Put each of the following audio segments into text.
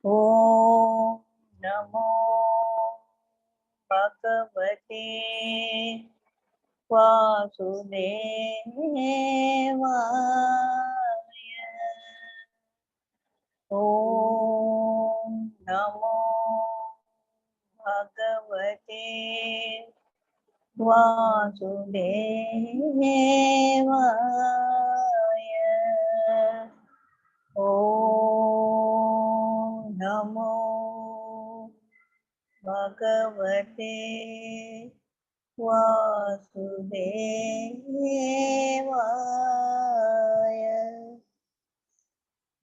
ஓம் நமோ பகவதே வாசுதேவாய. ஓம் நமோ பகவதே வாசுதேவாய. ஓம் நமோ பகவதே வாசுதேவாய.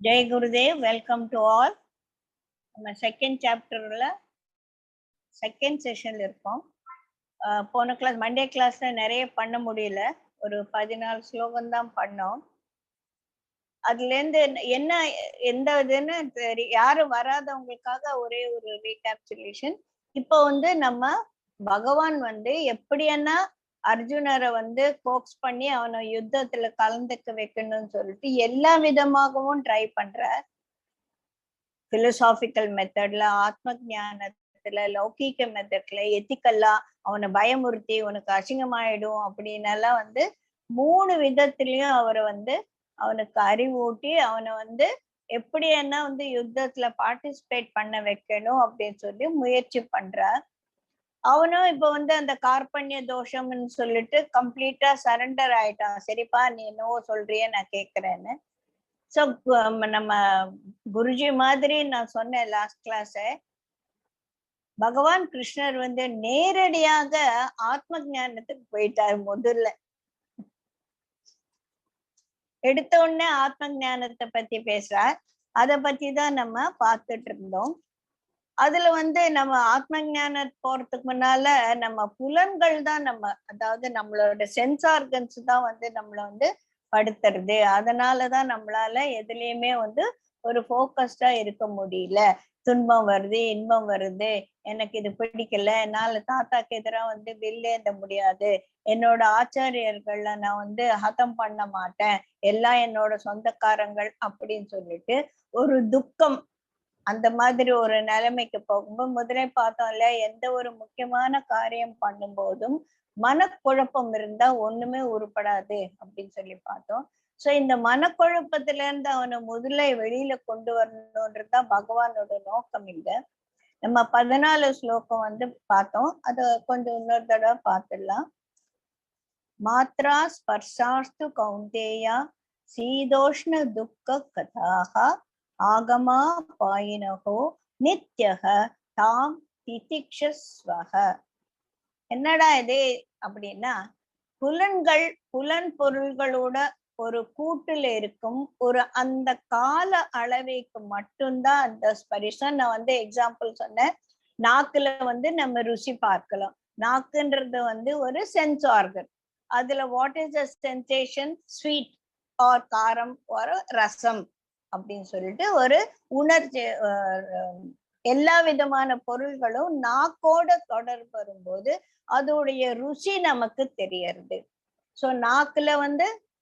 ஜெய் குருதேவ். Welcome to all. நம்ம செகண்ட் சாப்டர்ல செகண்ட் செஷன்ல இருக்கோம். போன கிளாஸ் மண்டே கிளாஸ்ல நிறைய பண்ண முடியல, ஒரு 14 ஸ்லோகம் தான் பண்ணோம். அதுல இருந்து என்ன எந்த இதுன்னு யாரும் வராதவங்களுக்காக ஒரே ஒரு ரீகேப்சுலேஷன். இப்போ நம்ம பகவான் எப்படின்னா அர்ஜுனரை கோக்ஸ் பண்ணி அவனை யுத்தத்துல கலந்துக்க வைக்கணும்னு சொல்லிட்டு எல்லா விதமாகவும் ட்ரை பண்ற. பிலோசாபிக்கல் மெத்தட்ல, ஆத்ம ஞானத்துல, லௌகீக மெத்தட்ல, எத்திக்கல்லா அவனை பயமுறுத்தி உனக்கு அசிங்கமாயிடும் அப்படின்னு எல்லாம் 3 விதத்திலயும் அவரை அவனுக்கு அறிவூட்டி அவனை எப்படி என்ன யுத்தத்துல பார்ட்டிசிபேட் பண்ண வைக்கணும் அப்படின்னு சொல்லி முயற்சி பண்ற. அவனும் இப்ப அந்த கார்பண்ய தோஷம்னு சொல்லிட்டு கம்ப்ளீட்டா சரண்டர் ஆயிட்டான். சரிப்பா, நீ என்னவோ சொல்றிய, நான் கேக்குறேன்னு. சோ நம்ம குருஜி மாதிரி நான் சொன்னேன் லாஸ்ட் கிளாஸ், பகவான் கிருஷ்ணர் நேரடியாக ஆத்ம ஞானத்துக்கு போயிட்டார். முதல்ல எடுத்த உடனே ஆத்ம ஞானத்தை பத்தி பேசுறார். அத பத்தி தான் நம்ம பார்த்துட்டு இருந்தோம். அதுல நம்ம ஆத்ம ஞானம் போறதுக்கு முன்னால நம்ம புலன்கள் தான் அதாவது நம்மளோட சென்ஸ் ஆர்கன்ஸ் தான் நம்மள படுத்துறது. அதனாலதான் நம்மளால எதுலயுமே ஒரு போக்கஸ்டா இருக்க முடியல. துன்பம் வருது, இன்பம் வருது, எனக்கு இது பிடிக்கல, என்னால தாத்தாக்கு எதிராக வெளில ஏந்த முடியாது, என்னோட ஆச்சாரியர்கள்ல நான் ஹதம் பண்ண மாட்டேன், எல்லாம் என்னோட சொந்தக்காரங்கள் அப்படின்னு சொல்லிட்டு ஒரு துக்கம், அந்த மாதிரி ஒரு நிலைமைக்கு போகும்போது முதலே பார்த்தோம் இல்லையா, எந்த ஒரு முக்கியமான காரியம் பண்ணும் போதும் மனக்குழப்பம் இருந்தா ஒண்ணுமே உருப்படாது அப்படின்னு சொல்லி பார்த்தோம். சோ இந்த மனக்குழப்பத்துல இருந்து அவனை முதல்ல வெளியில கொண்டு வரணும்ன்றதுதான் பகவானோட நோக்கம். இங்க நம்ம 14 ஸ்லோகம் பார்த்தோம். அத கொஞ்சம் இன்னொரு தடவை பார்த்துடலாம். மாத்ரா ஸ்பர்ஷாஸ்து கௌந்தேயா சீதோஷ்ண துக்க கதாக ஆகமா பாயினகோ நித்யக தாம் திதிக்ஷஸ்வஹ. என்னடா இது அப்படின்னா, புலன்கள் புலன் பொருள்களோட ஒரு கூட்டுல இருக்கும் ஒரு அந்த கால அளவைக்கு மட்டும்தான் அந்த ஸ்பரிசம். நான் எக்ஸாம்பிள் சொன்னேன், நாக்குல நம்ம ருசி பார்க்கலாம். நாக்குன்றது ஒரு சென்ஸ் ஆர்கன். அதுல what is the sensation, sweet or காரம் ஒரு ரசம் அப்படின்னு சொல்லிட்டு ஒரு உணர்ச்சி. எல்லா விதமான பொருள்களும் நாக்கோட தொடர்பு வரும்போது அதோடைய ருசி நமக்கு தெரியறது. சோ நாக்குல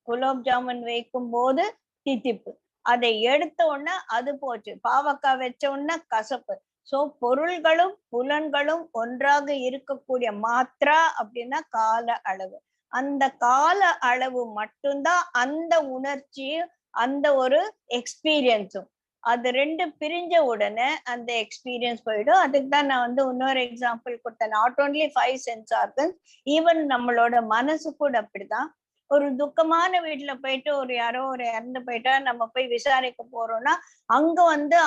குலோப் ஜாமுன் வைக்கும் போது தித்திப்பு, அதை எடுத்த உடனே அது போச்சு. பாவக்காய் வச்ச உடனே கசப்பு. சோ பொருள்களும் புலன்களும் ஒன்றாக இருக்கக்கூடிய மாத்ரா அப்படின்னா கால அளவு. அந்த கால அளவு மட்டும்தான் அந்த உணர்ச்சியும் அந்த ஒரு எக்ஸ்பீரியன்ஸும். அது ரெண்டு பிரிஞ்ச உடனே அந்த எக்ஸ்பீரியன்ஸ் போயிடும். அதுக்கு தான் நான் இன்னொரு எக்ஸாம்பிள் கொடுத்தேன். Not only 5 sense organs, even நம்மளோட மனசு கூட அப்படிதான். ஒரு துக்கமான வீட்டுல போயிட்டு யாரோ இறந்து போயிட்டா நம்ம போய் விசாரிக்க போறோம்னா அங்க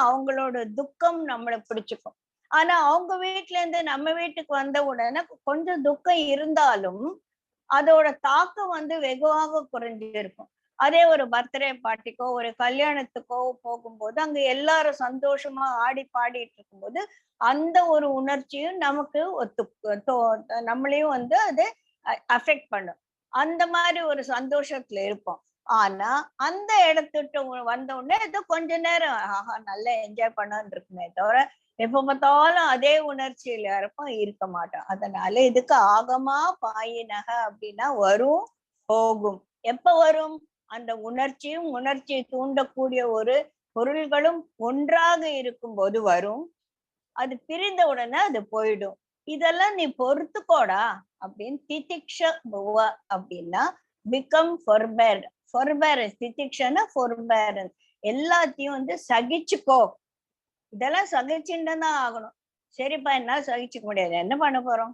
அவங்களோட துக்கம் நம்மளை பிடிச்சுக்கும். ஆனா அவங்க வீட்டுல இருந்து நம்ம வீட்டுக்கு வந்த உடனே கொஞ்சம் துக்கம் இருந்தாலும் அதோட தாக்கம் வெகுவாக குறைஞ்சிருக்கும். அதே ஒரு பர்த்டே பார்ட்டிக்கோ ஒரு கல்யாணத்துக்கோ போகும்போது அங்க எல்லாரும் சந்தோஷமா ஆடி பாடிட்டு இருக்கும்போது அந்த ஒரு உணர்ச்சியும் நமக்கு நம்மளையும் அது அஃபெக்ட் பண்ணும். அந்த மாதிரி ஒரு சந்தோஷத்துல இருப்போம். ஆனா அந்த இடத்துட்டு வந்த உடனே ஏதோ கொஞ்ச நேரம் ஆஹா நல்லா என்ஜாய் பண்ணான்னு இருக்குமே தவிர எப்ப பார்த்தாலும் அதே உணர்ச்சியில இருக்க மாட்டோம். அதனால இதுக்கு ஆகமா பாயினக அப்படின்னா வரும் போகும். எப்ப வரும்? அந்த உணர்ச்சியும் உணர்ச்சியை தூண்டக்கூடிய ஒரு பொருள்களும் ஒன்றாக இருக்கும் போது வரும், அது பிரிந்த உடனே அது போயிடும். இதெல்லாம் நீ பொறுத்துக்கோடா அப்படின்னு. திதிக்ஷ புவ அப்படின்னா பிகம் ஃபொர்பேர்ட். ஃபொர்பேரன்ஸ், திதிக்ஷனா ஃபொர்பேரன்ஸ். எல்லாத்தையும் வந்து சகிச்சுக்கோ. இதெல்லாம் சகிச்சுட்டு தான் ஆகணும். சரிப்பா, என்னால சகிச்சுக்க முடியாது, என்ன பண்ண போறோம்?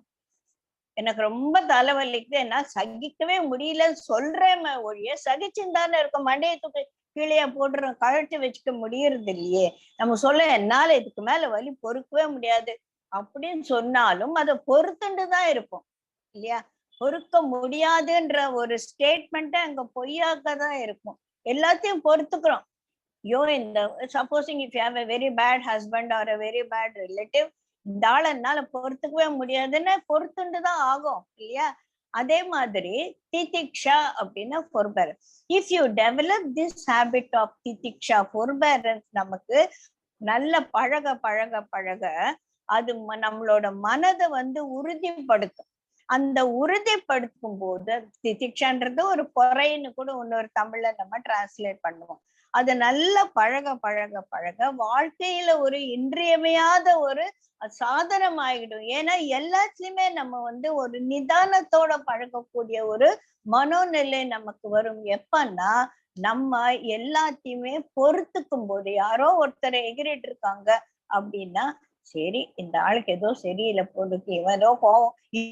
எனக்கு ரொம்ப தலைவலிக்கு, என்னால சகிக்கவே முடியலன்னு சொல்றேன் ஒழிய சகிச்சுன்னு தானே இருக்கும். மண்டையை தூக்கி கீழே போட்டுறோம், கழட்டி வச்சுக்க முடியறது இல்லையே. நம்ம சொல்ல என்னால இதுக்கு மேல வலி பொறுக்கவே முடியாது அப்படின்னு சொன்னாலும் அதை பொறுத்துட்டு தான் இருப்போம் இல்லையா? பொறுக்க முடியாதுன்ற ஒரு ஸ்டேட்மெண்ட் அங்க பொய்யாக தான் இருக்கும். எல்லாத்தையும் பொறுத்துக்கிறோம். ஐயோ, இந்த supposing if you have a very bad husband or a very bad relative, இந்த ஆள என்னால பொறுத்துக்கவே முடியாதுன்னு பொறுத்துட்டு தான் ஆகும் இல்லையா? அதே மாதிரி திதிக்ஷா அப்படின்னா forbearance. If you develop this habit of திதிக்ஷா, forbearance, நமக்கு நல்ல பழக பழக பழக அது நம்மளோட மனதை வந்து உறுதிப்படுத்தும். அந்த உறுதிப்படுத்தும் போது, திதிக்ஷான்றது ஒரு பொறைன்னு கூட இன்னொரு தமிழ்ல நம்ம டிரான்ஸ்லேட் பண்ணுவோம். அது நல்ல பழக பழக பழக வாழ்க்கையில ஒரு இன்றியமையாத ஒரு சாதனம் ஆகிடும். ஏன்னா எல்லாத்துலயுமே நம்ம வந்து ஒரு நிதானத்தோட பழகக்கூடிய ஒரு மனோநிலை நமக்கு வரும். எப்பன்னா நம்ம எல்லாத்தையுமே பொறுத்துக்கும் போது, யாரோ ஒருத்தரை எகிரிட்டு இருக்காங்க அப்படின்னா, சரி இந்த ஆளுக்கு ஏதோ சரியில்லை போதுக்கு, இவனோ கோவம்,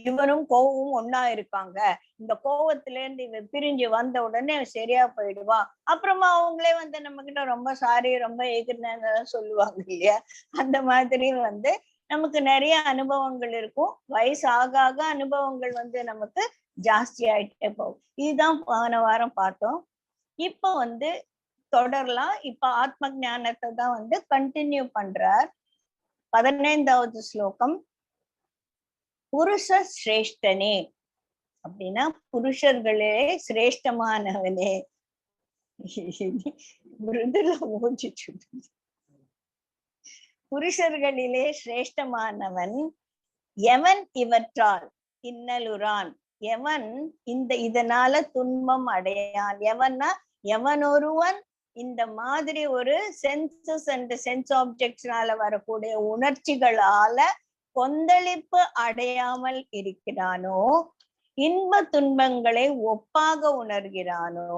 இவனும் கோவமும் ஒன்னா இருக்காங்க, இந்த கோவத்துல இருந்து இவன் பிரிஞ்சு வந்த உடனே சரியா போயிடுவா, அப்புறமா அவங்களே வந்து நம்ம கிட்ட ரொம்ப சாரி, ரொம்ப எகிர்னு சொல்லுவாங்க இல்லையா? அந்த மாதிரி வந்து நமக்கு நிறைய அனுபவங்கள் இருக்கும். வயசு ஆக ஆக அனுபவங்கள் வந்து நமக்கு ஜாஸ்தி ஆயிட்டே போகும். இதுதான் போன வாரம் பார்த்தோம். இப்ப வந்து தொடரலாம். இப்ப ஆத்ம ஞானத்தை தான் வந்து கண்டினியூ பண்றார். 15வது ஸ்லோகம். புருஷ சிரேஷ்டனே அப்படின்னா புருஷர்களே சிரேஷ்டமானவனே. மிருதுல மூஞ்சிச்சு. புருஷர்களிலே சிரேஷ்டமானவன் எவன் இவற்றால் இன்னலுறான், எவன் இதனால துன்பம் அடையான். எவன்னா எவனொருவன் இந்த மாதிரி ஒரு சென்சஸ் அண்ட் சென்ஸ் ஆப்ஜெக்ட்ஸ்னால வரக்கூடிய உணர்ச்சிகளால கொந்தளிப்பு அடையாமல் இருக்கிறானோ, இன்ப துன்பங்களை ஒப்பாக உணர்கிறானோ,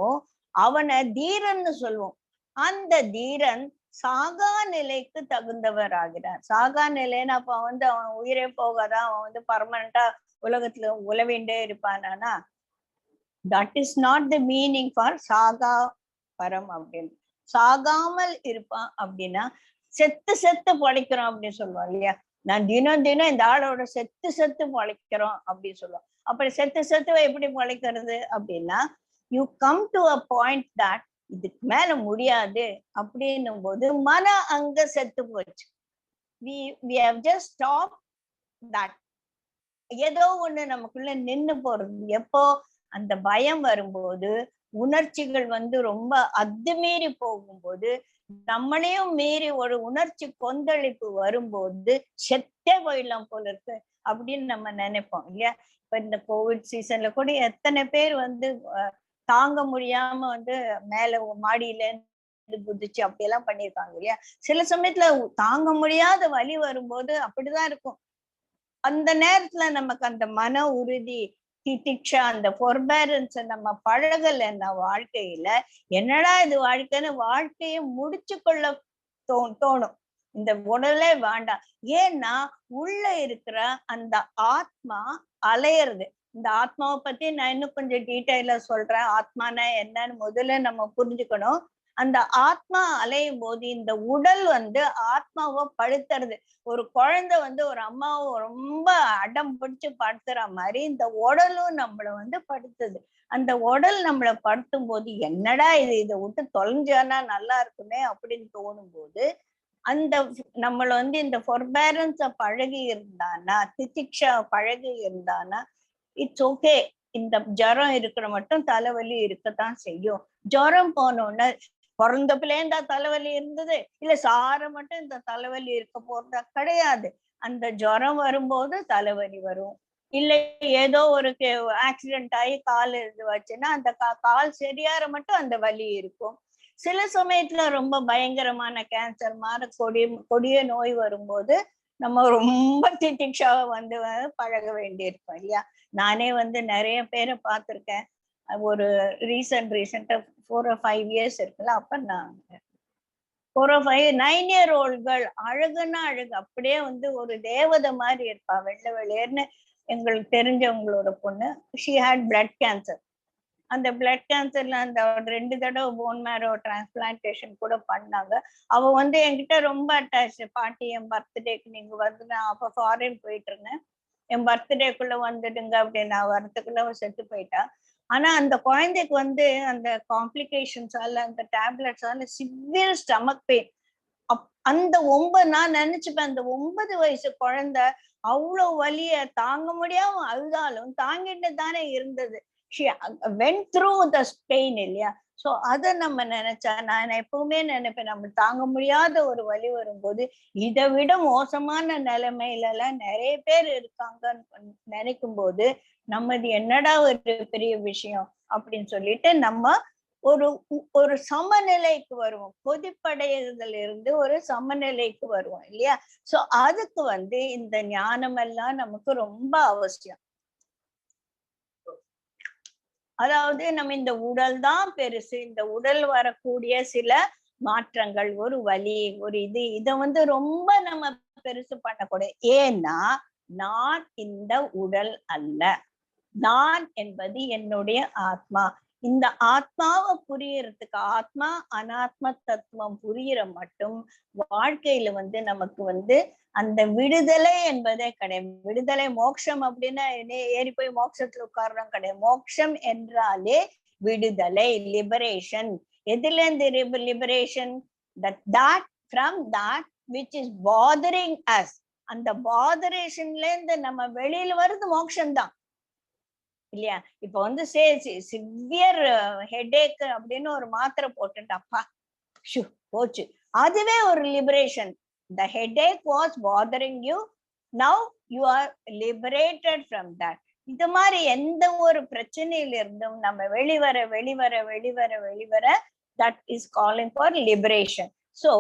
அவனை தீரன்னு சொல்லுவோம். அந்த தீரன் சாகா நிலைக்கு தகுந்தவர் ஆகிறான். சாகா நிலைன்னு அப்ப வந்து அவன் உயிரே போகாதான், அவன் வந்து பர்மனண்டா உலகத்துல உலவிண்டே இருப்பானா? That is not the meaning for சாகா பரம் அப்படின்னு. சாகாமல் இருப்பான் அப்படின்னா செத்து செத்து பழைக்கிறோம் அப்படின்னு சொல்லுவோம் இல்லையா? நான் தினம் தினம் இந்த ஆளோட செத்து செத்து பழைக்கிறோம் அப்படின்னு சொல்லுவோம். அப்படி செத்து செத்து எப்படி பழைக்கிறது அப்படின்னா, you come to a point that இதுக்கு மேல முடியாது அப்படின்னும் போது மன அங்க செத்து போச்சு. we have just stopped that. ஏதோ ஒண்ணு நமக்குள்ள நின்னு போறது. எப்போ அந்த பயம் வரும்போது, உணர்ச்சிகள் வந்து ரொம்ப அத்துமீறி போகும்போது, நம்மளையும் மீறி ஒரு உணர்ச்சி கொந்தளிப்பு வரும்போது செத்தே போயிடலாம் போல இருக்கு அப்படின்னு நம்ம நினைப்போம் இல்லையா? இப்ப இந்த கோவிட் சீசன்ல கூட எத்தனை பேர் வந்து தாங்க முடியாம வந்து மேல மாடியில இருந்து குதிச்சு அப்படியெல்லாம் பண்ணியிருக்காங்க இல்லையா? சில சமயத்துல தாங்க முடியாத வலி வரும்போது அப்படிதான் இருக்கும். அந்த நேரத்துல நமக்கு அந்த மன உறுதி, திதிக்ஷா, அந்த ஃபொர்பேரன்ஸ நம்ம பழகலைன்னா வாழ்க்கையில, என்னடா இது வாழ்க்கைன்னு வாழ்க்கையை முடிச்சு கொள்ள தோணும். இந்த உடலே வேண்டாம். ஏன்னா உள்ள இருக்கிற அந்த ஆத்மா அலையிறது. இந்த ஆத்மாவை பத்தி நான் இன்னும் கொஞ்சம் டீட்டெயிலா சொல்றேன். ஆத்மானா என்னன்னு முதல்ல நம்ம புரிஞ்சுக்கணும். அந்த ஆத்மா அலையும் போது இந்த உடல் வந்து ஆத்மாவை படுத்துறது. ஒரு குழந்தை வந்து ஒரு அம்மாவை ரொம்ப அடம் பிடிச்சு படுத்துற மாதிரி இந்த உடலும் நம்மள வந்து படுத்துது. அந்த உடல் நம்மளை படுத்தும் போது என்னடா இது, இதை விட்டு தொலைஞ்சானா நல்லா இருக்குமே அப்படின்னு தோணும் போது, அந்த நம்மள வந்து இந்த ஃபொர்பேரன்ஸ பழகி இருந்தானா, திதிக்ஷா பழகி இருந்தானா, இட்ஸ் ஓகே. இந்த ஜுரம் இருக்கிற மட்டும் தலைவலி இருக்கத்தான் செய்யும். ஜுரம் போனோன்னு பிறந்தப்பிலேந்தா தலைவலி இருந்தது, இல்ல சார மட்டும் இந்த தலைவலி இருக்க போறதா கிடையாது. அந்த ஜுரம் வரும்போது தலைவலி வரும். இல்ல ஏதோ ஒரு ஆக்சிடென்ட் ஆகி கால் இது வச்சுன்னா அந்த கால் சரியார மட்டும் அந்த வலி இருக்கும். சில சமயத்துல ரொம்ப பயங்கரமான கேன்சர் மாதிரி கொடிய நோய் வரும்போது நம்ம ரொம்ப திட்டிக்ஷாவை வந்து பழக வேண்டியிருக்கும் இல்லையா. நானே வந்து நிறைய பேரை பார்த்திருக்கேன். ஒரு ரீசெண்டா 4 or 5 years இருக்குல்ல, அப்ப நான் 4 or 5 9-year-old அழகுன்னா அழகு, அப்படியே வந்து ஒரு தேவதை மாதிரி இருப்பா, வெள்ளை வெளியேர்னு. எங்களுக்கு தெரிஞ்சவங்களோட பொண்ணு, ஷி ஹேட் பிளட் கேன்சர். அந்த பிளட் கேன்சர்ல அந்த 2 தடவை போன் மேரோ டிரான்ஸ்பிளான்டேஷன் கூட பண்ணாங்க. அவ வந்து என்கிட்ட ரொம்ப அட்டாச். பாட்டி என் பர்த்டேக்கு நீங்க வந்து, நான் அப்ப ஃபாரின் போயிட்டு இருந்தேன், என் பர்த்டேக்குள்ள வந்துடுங்க அப்படின்னு. நான் வரத்துக்குள்ள அவ செத்து போயிட்டா. ஆனா அந்த குழந்தைக்கு வந்து அந்த காம்ப்ளிகேஷன்ஸால, அந்த டேப்லெட்ஸால சிவியர் ஸ்டமக் பெயின். அந்த 9 நான் நினைச்சுப்பேன், அந்த 9 வயசு குழந்தை அவ்வளவு வலிய தாங்க முடியாம அழுதாலும் தாங்கிட்டு தானே இருந்தது. she went through the pain இல்லையா. சோ அத நம்ம நினைச்சா, நான் எப்பவுமே நினைப்பேன், நம்ம தாங்க முடியாத ஒரு வலி வரும்போது இதை விட மோசமான நிலைமையில எல்லாம் நிறைய பேர் இருக்காங்கன்னு நினைக்கும் போது நம்மது என்னடா ஒரு பெரிய விஷயம் அப்படின்னு சொல்லிட்டு நம்ம ஒரு சமநிலைக்கு வருவோம். கொதிப்படைதல் இருந்து ஒரு சமநிலைக்கு வருவோம் இல்லையா. சோ அதுக்கு வந்து இந்த ஞானம் எல்லாம் நமக்கு ரொம்ப அவசியம். அதாவது நம்ம இந்த உடல் தான் பெருசு, இந்த உடல் வரக்கூடிய சில மாற்றங்கள், ஒரு வலி, ஒரு இத வந்து ரொம்ப நம்ம பெருசு பண்ணக்கூடாது. ஏன்னா நான் இந்த உடல் அல்ல, நான் என்பது என்னுடைய ஆத்மா. இந்த ஆத்மாவை புரியறதுக்கு, ஆத்மா அனாத்ம தத்துவம் புரியிற மட்டும் வாழ்க்கையில வந்து நமக்கு வந்து அந்த விடுதலை என்பதே கிடையாது. விடுதலை மோட்சம் அப்படின்னா ஏறி போய் மோட்சத்துல உட்கார்றோம் கிடையாது. மோட்சம் என்றாலே விடுதலை, லிபரேஷன். எதுல இருந்து liberation? that from that which is bothering us. அந்த பாதரேஷன்ல இருந்து நம்ம வெளியில வருது மோட்சம் தான் இல்லையா. இப்ப வந்து சிவியர் ஹெடேக் அப்படின்னு ஒரு மாத்திரை போட்டுட்டப்பா போச்சு, அதுவே ஒரு liberation. The headache was bothering you, now you are liberated from that. இந்த மாதிரி எந்த ஒரு பிரச்சனையில இருந்தும் நம்ம வெளிவர that is calling for liberation. So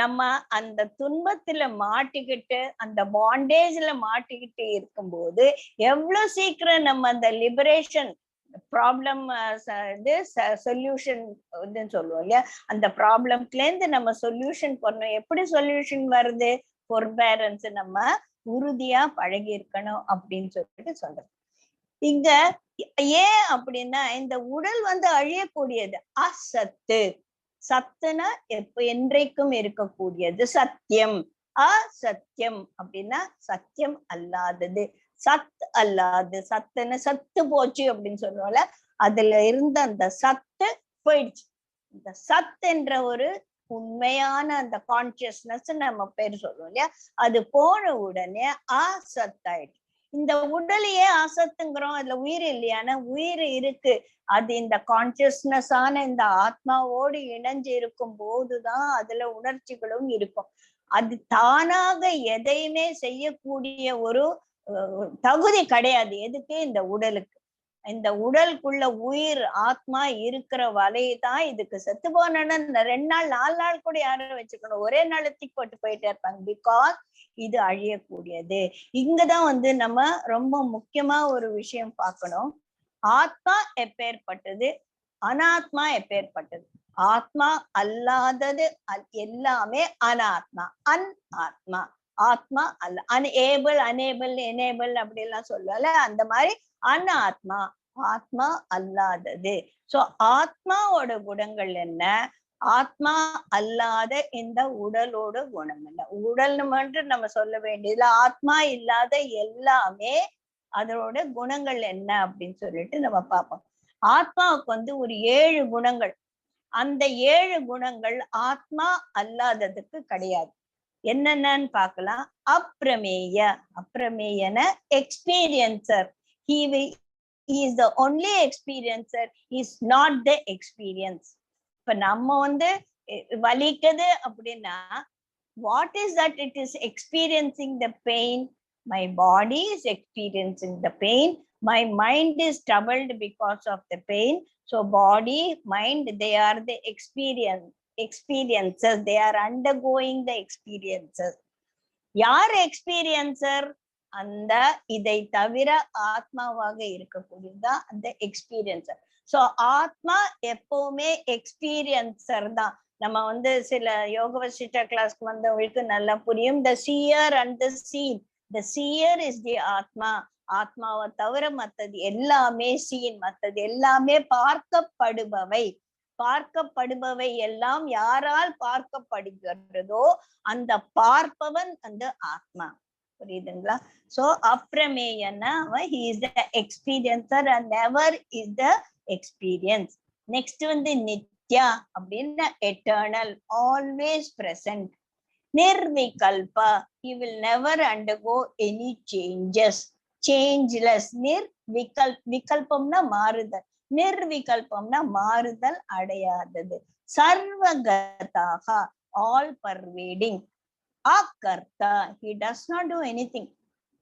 நம்ம அந்த துன்பத்துல மாட்டிக்கிட்டு, அந்த பாண்டேஜ்ல மாட்டிக்கிட்டு இருக்கும்போது எவ்வளவு சீக்கிரம் நம்ம அந்த லிபரேஷன் ப்ராப்ளம் சொல்யூஷன் சொல்லுவோம் இல்லையா, அந்த ப்ராப்ளம்ல இருந்து நம்ம சொல்யூஷன் பண்ணணும். எப்படி சொல்யூஷன் வருது? ஃபோர்பேரன்ஸ் நம்ம உறுதியா பழகி இருக்கணும் அப்படின்னு சொல்லிட்டு சொல்றோம். இங்க ஏன் அப்படின்னா, இந்த உடல் வந்து அழியக்கூடியது, அசத்து. சத்துனா என்றைக்கும் இருக்கக்கூடியது, சத்தியம். அசத்தியம் அப்படின்னா சத்தியம் அல்லாதது, சத் அல்லாது. சத்துன்னு சத்து போச்சு அப்படின்னு சொல்லுவோம்ல, அதுல இருந்த அந்த சத்து போயிடுச்சு. இந்த சத் என்ற ஒரு உண்மையான அந்த கான்சியஸ்னஸ் நம்ம பேர் சொல்லுவோம் இல்லையா, அது போன உடனே அசத்தாயிடுச்சு. இந்த உடலையே அசத்துங்கிறோம், அதுல உயிர் இல்லையான உயிர் இருக்கு. அது இந்த கான்சியஸ்னஸ் ஆன இந்த ஆத்மாவோடு இணைஞ்சு இருக்கும் போதுதான் அதுல உணர்ச்சிகளும் இருக்கும். அது தானாக எதையுமே செய்யக்கூடிய ஒரு தகுதி கிடையாது எதுக்கு? இந்த உடலுக்கு. இந்த உடலுக்குள்ள உயிர் ஆத்மா இருக்கிற வலைதான் இதுக்கு. செத்து போனா 2 நாள் 4 நாள் கூட யாரும் வச்சுக்கணும், ஒரே நாள் தூக்கி போட்டு போயிட்டே இருப்பாங்க. பிகாஸ் இது அழியக்கூடியது. இங்கதான் வந்து நம்ம ரொம்ப முக்கியமா ஒரு விஷயம் பார்க்கணும். ஆத்மா எப்பேற்பட்டது, அனாத்மா எப்பேற்பட்டது. ஆத்மா அல்லாதது எல்லாமே அனாத்மா, ஆத்மா. ஆத்மா அல்ல. அனேபிள் எனேபிள் அப்படி எல்லாம் சொல்லல, அந்த மாதிரி அனாத்மா, ஆத்மா அல்லாதது. சோ ஆத்மாவோட குணங்கள் என்ன? ஆத்மா அல்லாத இந்த உடலோட குணம் என்ன? உடல்னு மட்டும் நம்ம சொல்ல வேண்டியதுல, ஆத்மா இல்லாத எல்லாமே அதோட குணங்கள் என்ன அப்படின்னு சொல்லிட்டு நம்ம பார்ப்போம். ஆத்மாவுக்கு வந்து ஒரு 7 குணங்கள். அந்த 7 குணங்கள் ஆத்மா அல்லாததுக்கு கிடையாது. என்னென்னு பார்க்கலாம். Aprameya. அப்பிரமேயன experiencer. He is the only experiencer, he is not the experience. இப்ப நம்ம வந்து வலிக்குது அப்படின்னா, what is that? It is experiencing the pain. My body is experiencing the pain, My mind is troubled because of the pain. So body, mind, they are the experiences. They are undergoing the experiences. யார் experiencer? அந்த இதை தவிர ஆத்மாவாக இருக்கக்கூடியதுதான் அந்த experiencer. So ஆத்மா எப்பவுமே experiencer தான். நம்ம வந்து சில யோக வசிஷ்ட கிளாஸ்க்கு வந்தவங்களுக்கு நல்லா புரியும். The seer and the seen. The seer is the ஆத்மா. ஆத்மாவை தவிர மத்தது எல்லாமே சீன், மத்தது எல்லாமே பார்க்கப்படுபவை. பார்க்கப்படுபவை எல்லாம் யாரால் பார்க்கப்படுகிறதோ அந்த பார்ப்பவன் அந்த ஆத்மா. புரியுதுங்களா? சோ அப்ரமேயனா he is the experiencer and never is the experience. Next வந்து நித்யா அப்படின்னா எட்டர்னல், ஆல்வேஸ் பிரசன்ட். நிர்விகல்பா, he will never undergo any changes. changeless. விகல்பம்னா மாறுதல், நிர்விகல்பம்னா மாறுதல் அடையாதது. சர்வகதாக, ஆல் பர்வேடிங். ஆக்கர்த்தா, he does not do anything.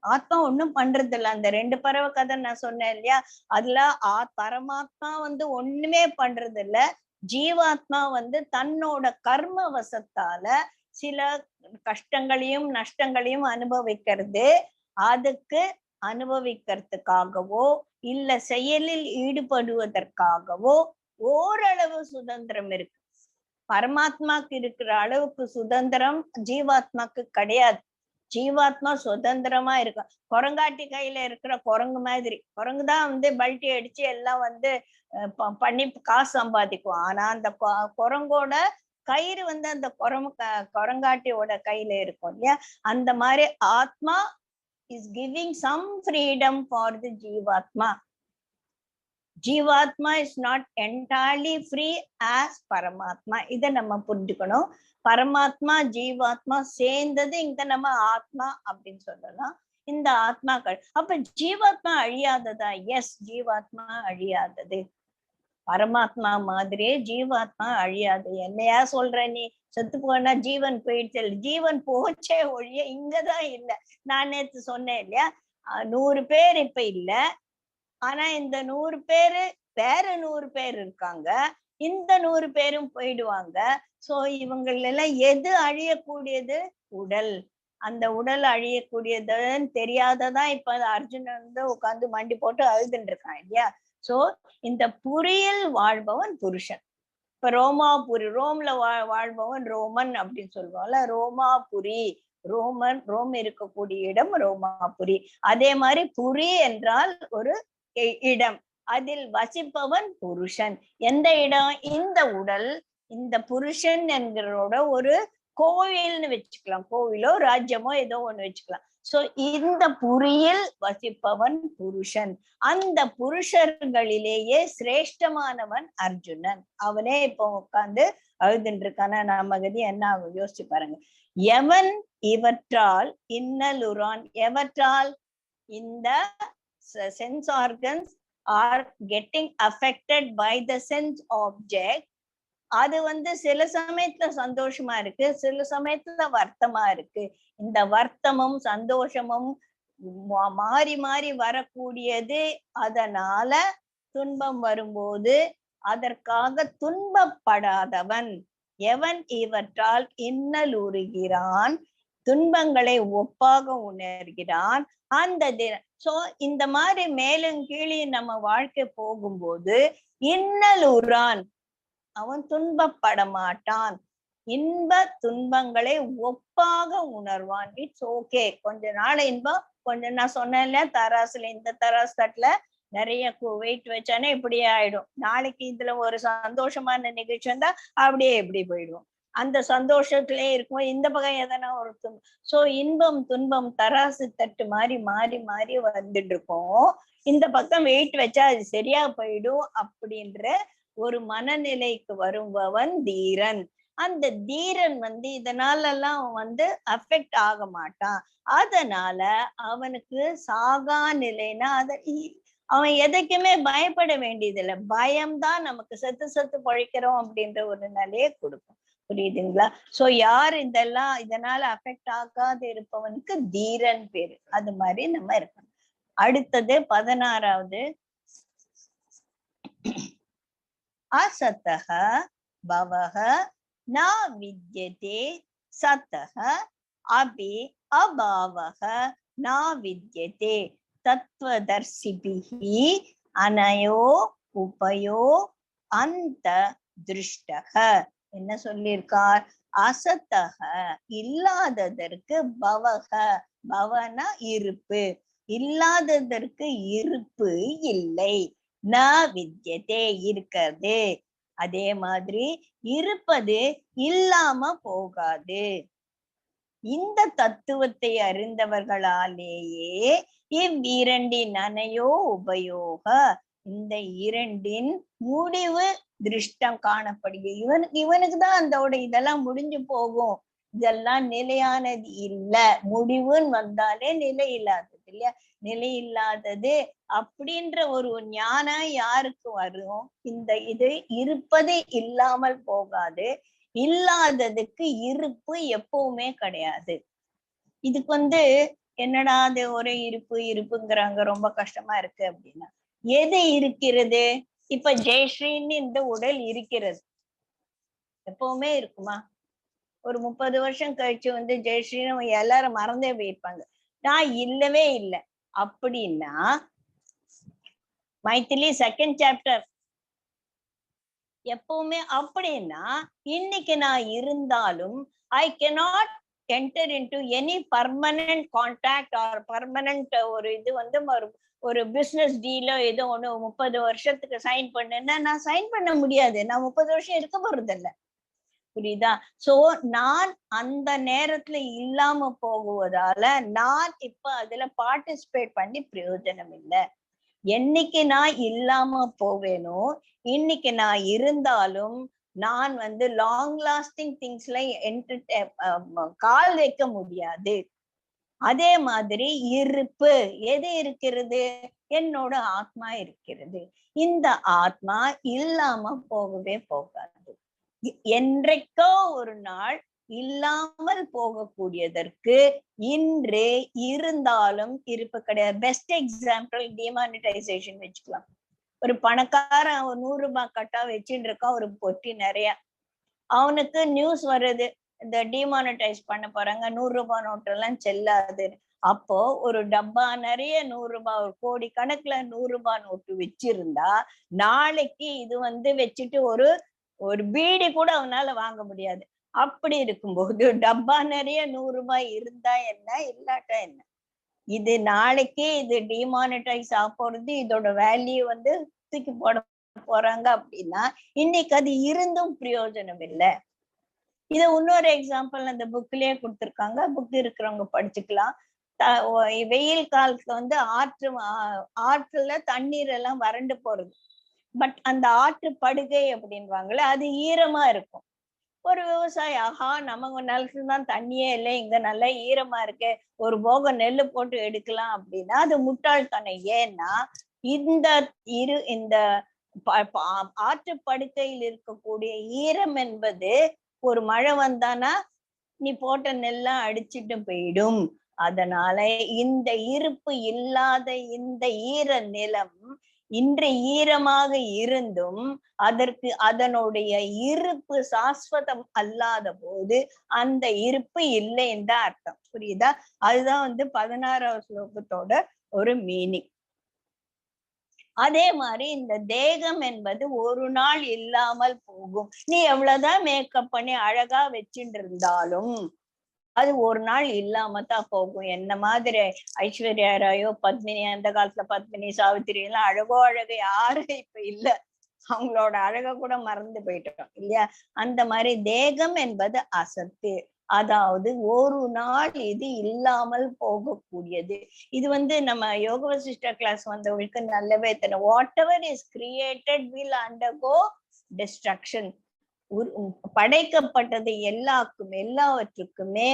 ஆத்மா ஒண்ணும் பண்றது இல்ல. அந்த 2 பறவை கதை நான் சொன்னேன் இல்லையா, அதுல பரமாத்மா வந்து ஒண்ணுமே பண்றது இல்ல. ஜீவாத்மா வந்து தன்னோட கர்ம வசத்தால சில கஷ்டங்களையும் நஷ்டங்களையும் அனுபவிக்கிறது. அதுக்கு அனுபவிக்கிறதுக்காகவோ இல்ல செயலில் ஈடுபடுவதற்காகவோ ஓரளவு சுதந்திரம் இருக்கு. பரமாத்மாக்கு இருக்கிற அளவுக்கு சுதந்திரம் ஜீவாத்மாக்கு கிடையாது. ஜீவாத்மா சுதந்திரமா இருக்கும். குரங்காட்டி கையில இருக்கிற குரங்கு மாதிரி. குரங்குதான் வந்து பல்ட்டி அடிச்சு எல்லாம் வந்து பண்ணி காசு சம்பாதிக்கும். ஆனா அந்த குரங்கோட கயிறு வந்து அந்த குரங்காட்டியோட கையில இருக்கும் இல்லையா? அந்த மாதிரி ஆத்மா is giving some freedom for the Jivatma. Jivatma is not entirely free as Paramatma. இதை நம்ம புரிஞ்சுக்கணும். பரமாத்மா ஜீவாத்மா சேர்ந்தது இங்க நம்ம ஆத்மா அப்படின்னு சொல்லலாம். இந்த ஆத்மாக்கள் அப்ப ஜீவாத்மா அழியாததா? எஸ், ஜீவாத்மா அழியாதது. பரமாத்மா மாதிரியே ஜீவாத்மா அழியாது. என்னையா சொல்ற நீ? செத்து போனா ஜீவன் போயிடுச்சு. ஜீவன் போச்சே ஒழிய இங்கதான் இல்ல. நான் நேத்து சொன்னேன் இல்லையா, 100 பேர் இப்ப இல்ல. ஆனா இந்த 100 பேரு வேற 100 பேர் இருக்காங்க. இந்த 100 பேரும் போயிடுவாங்க. சோ இவங்கள எல்லாம் எது அழியக்கூடியது? உடல். அந்த உடல் அழியக்கூடியதுன்னு தெரியாததான் இப்ப அர்ஜுனன் வந்து உட்கார்ந்து மண்டி போட்டு அழுதுன்னு இருக்கான் இல்லையா? சோ இந்த புரியில் வாழ்பவன் புருஷன். இப்ப ரோமாபுரி, ரோம்ல வாழ்பவன் ரோமன் அப்படின்னு சொல்லுவாங்கல்ல. ரோமாபுரி, ரோம் இருக்கக்கூடிய இடம் ரோமாபுரி. அதே மாதிரி புரி என்றால் ஒரு இடம், அதில் வசிப்பவன் புருஷன். எந்த இடம்? இந்த உடல். இந்த புருஷன் என்கிறோட ஒரு கோவில்னு வச்சுக்கலாம். கோவிலோ ராஜ்யமோ ஏதோ ஒண்ணு வச்சுக்கலாம். சோ இந்த புரியில் வசிப்பவன் புருஷன். அந்த புருஷர்களிலேயே சிரேஷ்டமானவன் அர்ஜுனன். அவனே இப்போ உட்கார்ந்து அழுதுன்னு இருக்கான. நம்ம கதி என்ன ஆகும் யோசிச்சு பாருங்க. எவன் இவற்றால் இன்னலுறான், எவற்றால்? இந்த sense organs are getting affected by the sense object. அது வந்து சில சமயத்துல சந்தோஷமா இருக்கு, சில சமயத்துல வருத்தமா இருக்கு. இந்த வருத்தமும் சந்தோஷமும் மாறி மாறி வரக்கூடியது. அதனால துன்பம் வரும்போது அதற்காக துன்பப்படாதவன் எவன் இவற்றால் இன்னலுறுகிறான், துன்பங்களை ஒப்பாக உணர்கிறான். அந்த சோ இந்த மாதிரி மேலும் கீழே நம்ம வாழ்க்கை போகும்போது இன்னலுறான், அவன் துன்பப்பட மாட்டான். இன்ப துன்பங்களை ஒப்பாக உணர்வான். It's okay. கொஞ்ச நாள் இன்பம், கொஞ்சம் நான் சொன்னேன்ல தராசுல, இந்த தராசு தட்டுல நிறைய வெயிட் வச்சானே இப்படியே ஆயிடும். நாளைக்கு இதுல ஒரு சந்தோஷமான நிகழ்ச்சி வந்தா அப்படியே எப்படி போயிடுவோம். அந்த சந்தோஷத்திலே இருக்கும். இந்த பக்கம் எதனா ஒரு துன்பம். சோ இன்பம் துன்பம் தராசு தட்டு மாறி மாறி மாறி வந்துட்டு இருக்கும். இந்த பக்கம் வெயிட் வச்சா அது சரியா போயிடும் அப்படின்ற ஒரு மனநிலைக்கு வருபவன் தீரன். அந்த தீரன் வந்து இதனால எல்லாம் வந்து அஃபெக்ட் ஆக மாட்டான். அதனால அவனுக்கு சாகா நிலைன்னா அவன் எதைக்குமே பயப்பட வேண்டியதில்லை. பயம்தான் நமக்கு செத்து செத்து பழிக்கிறோம் அப்படின்ற ஒரு நிலையை கொடுக்கும். புரியுதுங்களா? சோ யார் இதனால அஃபெக்ட் ஆகாது இருப்பவனுக்கு தீரன் பேரு. அது மாதிரி நம்ம இருக்கணும். அடுத்தது 16வது, அசத்தஹ பவஹ ந வித்யதே சத்தஹ அபி அபாவஹ ந வித்யதே தத்வதர்சிபிஹி அனயோ உபயோ அந்த திருஷ்டக. என்ன சொல்லியிருக்கார்? அசத்தக இல்லாததற்கு பவக, பவனா இருப்பு, இல்லாததற்கு இருப்பு இல்லை, ந வித்யதே இருக்கிறது. அதே மாதிரி இருப்பது இல்லாம போகாது. இந்த தத்துவத்தை அறிந்தவர்களாலேயே இவ்விரண்டின் அனையோ உபயோக, இந்த இரண்டின் முடிவு திருஷ்டம் காணப்படுகிறது. இவனுக்கு தான் அதோட இதெல்லாம் முடிஞ்சு போகும், இதெல்லாம் நிலையானது இல்ல. முடிவுன்னு வந்தாலே நிலை இல்லாதது இல்லையா? நிலை இல்லாதது அப்படின்ற ஒரு ஞானம் யாருக்கு வரும்? இந்த இது இருப்பது இல்லாமல் போகாது, இல்லாததுக்கு இருப்பு எப்பவுமே கிடையாது. இதுக்கு என்னடா அது ஒரே இருப்பு இருப்புங்கிறாங்க, ரொம்ப கஷ்டமா இருக்கு அப்படின்னா, எது இருக்கிறது? இப்ப ஜெயஸ்ரீன்னு இந்த உடல் இருக்கிறது, எப்பவுமே இருக்குமா? ஒரு 30 வருஷம் கழிச்சு ஜெயஸ்ரீன்னு எல்லாரும் மறந்தே போயிருப்பாங்க. நான் இல்லவே இல்லை அப்படின்னா, மைத்திலி 2nd சாப்டர் எப்பவுமே அப்படின்னா, இன்னைக்கு நான் இருந்தாலும் I cannot enter into any permanent contact or permanent ஒரு இது ஒரு பிசினஸ் டீலோ ஏதோ ஒண்ணு 30 வருஷத்துக்கு சைன் பண்ணுன்னா நான் சைன் பண்ண முடியாது. நான் 30 வருஷம் இருக்க போறது இல்ல, புரியுதா? சோ நான் அந்த நேரத்துல இல்லாம போகுவதால நான் இப்ப அதுல பார்ட்டிசிபேட் பண்ணி பிரயோஜனம் இல்லை. என்னைக்கு நான் இல்லாம போவேனோ, இன்னைக்கு நான் இருந்தாலும் நான் லாங் லாஸ்டிங் திங்ஸ்ல கால் வைக்க முடியாது. அதே மாதிரி இருப்பு எது இருக்கிறது? என்னோட ஆத்மா இருக்கிறது. இந்த ஆத்மா இல்லாம போகவே போகாது. என்றைக்கோ ஒரு நாள் இல்லாமல் போகக்கூடியதற்கு இன்று இருந்தாலும் இருப்பு கிடையாது. பெஸ்ட் எக்ஸாம்பிள் டிமானிட்டைசேஷன் வச்சுக்கலாம். ஒரு பணக்காரன் அவன் 100 ரூபாய் கட்டா வச்சுட்டு இருக்கான், ஒரு பொட்டி நிறைய. அவனுக்கு நியூஸ் வருது, இந்த டிமானிட்டைஸ் பண்ண போறாங்க, 100 ரூபாய் நோட்டு எல்லாம் செல்லாது. அப்போ ஒரு டப்பா நிறைய 100 ரூபாய், ஒரு கோடி கணக்குல 100 ரூபாய் நோட்டு வச்சிருந்தா நாளைக்கு இது வச்சுட்டு ஒரு பீடி கூட அவனால வாங்க முடியாது. அப்படி இருக்கும்போது டப்பா நிறைய 100 ரூபாய் இருந்தா என்ன, இல்லாட்டா என்ன? இது நாளைக்கே இது டிமானிட்டைஸ் ஆக போறது, இதோட வேல்யூ தூக்கி போட போறாங்க அப்படின்னா இன்னைக்கு அது இருந்தும் பிரயோஜனம் இல்லை. இது இன்னொரு எக்ஸாம்பிள் அந்த புக்லயே கொடுத்திருக்காங்க, புக் இருக்கிறவங்க படிச்சுக்கலாம். வெயில் காலத்துல ஆற்றுல தண்ணீர் எல்லாம் வறண்டு போறது. பட் அந்த ஆற்று படுகை அப்படின்வாங்கல்ல, அது ஈரமா இருக்கும். ஒரு விவசாயி, ஆஹா நம்ம நிலத்துலதான் தண்ணியே இல்லை, இங்க நல்லா ஈரமா இருக்கு, ஒரு போக நெல்லு போட்டு எடுக்கலாம் அப்படின்னா அது முட்டாள்தனம். ஏன்னா இந்த ஆற்று படுக்கையில் இருக்கக்கூடிய ஈரம் என்பது ஒரு மழை வந்தானா நீ போட்ட நெல்லாம் அடிச்சுட்டு போயிடும். அதனால இந்த இருப்பு இல்லாத இந்த ஈர நிலம் இன்று ஈரமாக இருந்தும் அதற்கு அதனுடைய இருப்பு சாஸ்வதம் அல்லாத போது அந்த இருப்பு இல்லைன்னு தான் அர்த்தம், புரியுதா? அதுதான் 16வது ஸ்லோகத்தோட ஒரு மீனிங். அதே மாதிரி இந்த தேகம் என்பது ஒரு நாள் இல்லாமல் போகும். நீ எவ்வளவுதான் மேக்கப் பண்ணி அழகா வச்சுட்டு இருந்தாலும் அது ஒரு நாள் இல்லாம தான் போகும். என்ன மாதிரி ஐஸ்வர்யா ராயோ பத்மினி, அந்த காலத்துல பத்மினி சாவித்திரி எல்லாம் அழகோ அழகு யாரு இப்ப இல்ல, அவங்களோட அழக கூட மறந்து போயிட்டோம் இல்லையா? அந்த மாதிரி தேகம் என்பது அசத்து, அதாவது ஒரு நாள் இது இல்லாமல் போகக்கூடியது. இது நம்ம யோக வசிஷ்ட கிளாஸ் வந்தவங்களுக்கு நல்லவே தெரியும். What ever is created will undergo destruction. படைக்கப்பட்டது எல்லாவற்றுக்குமே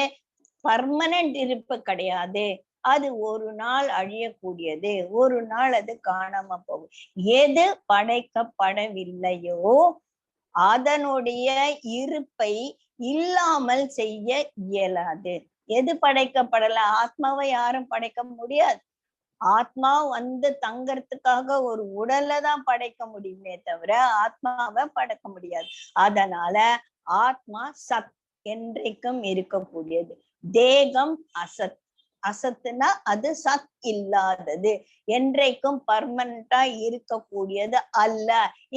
பர்மனன்ட் இருப்பு கிடையாது. அது ஒரு நாள் அழியக்கூடியது, ஒரு நாள் அது காணாம போகும். எது படைக்கப்படவில்லையோ அதனுடைய இருப்பை இல்லாமல் செய்ய இயலாது. எது படைக்கப்படல, ஆத்மாவை யாரும் படைக்க முடியாது. ஆத்மா வந்து தங்கறதுக்காக ஒரு உடல்ல தான் படைக்க முடியுமே தவிர ஆத்மாவை படைக்க முடியாது. அதனால ஆத்மா சத், என்றைக்கும் இருக்கக்கூடியது. தேகம் அசத். அசத்துனா அது சத் இல்லாதது, என்றைக்கும் பர்மனண்டா இருக்கக்கூடியது அல்ல.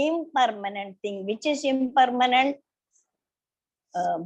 Impermanent thing. Which is impermanent?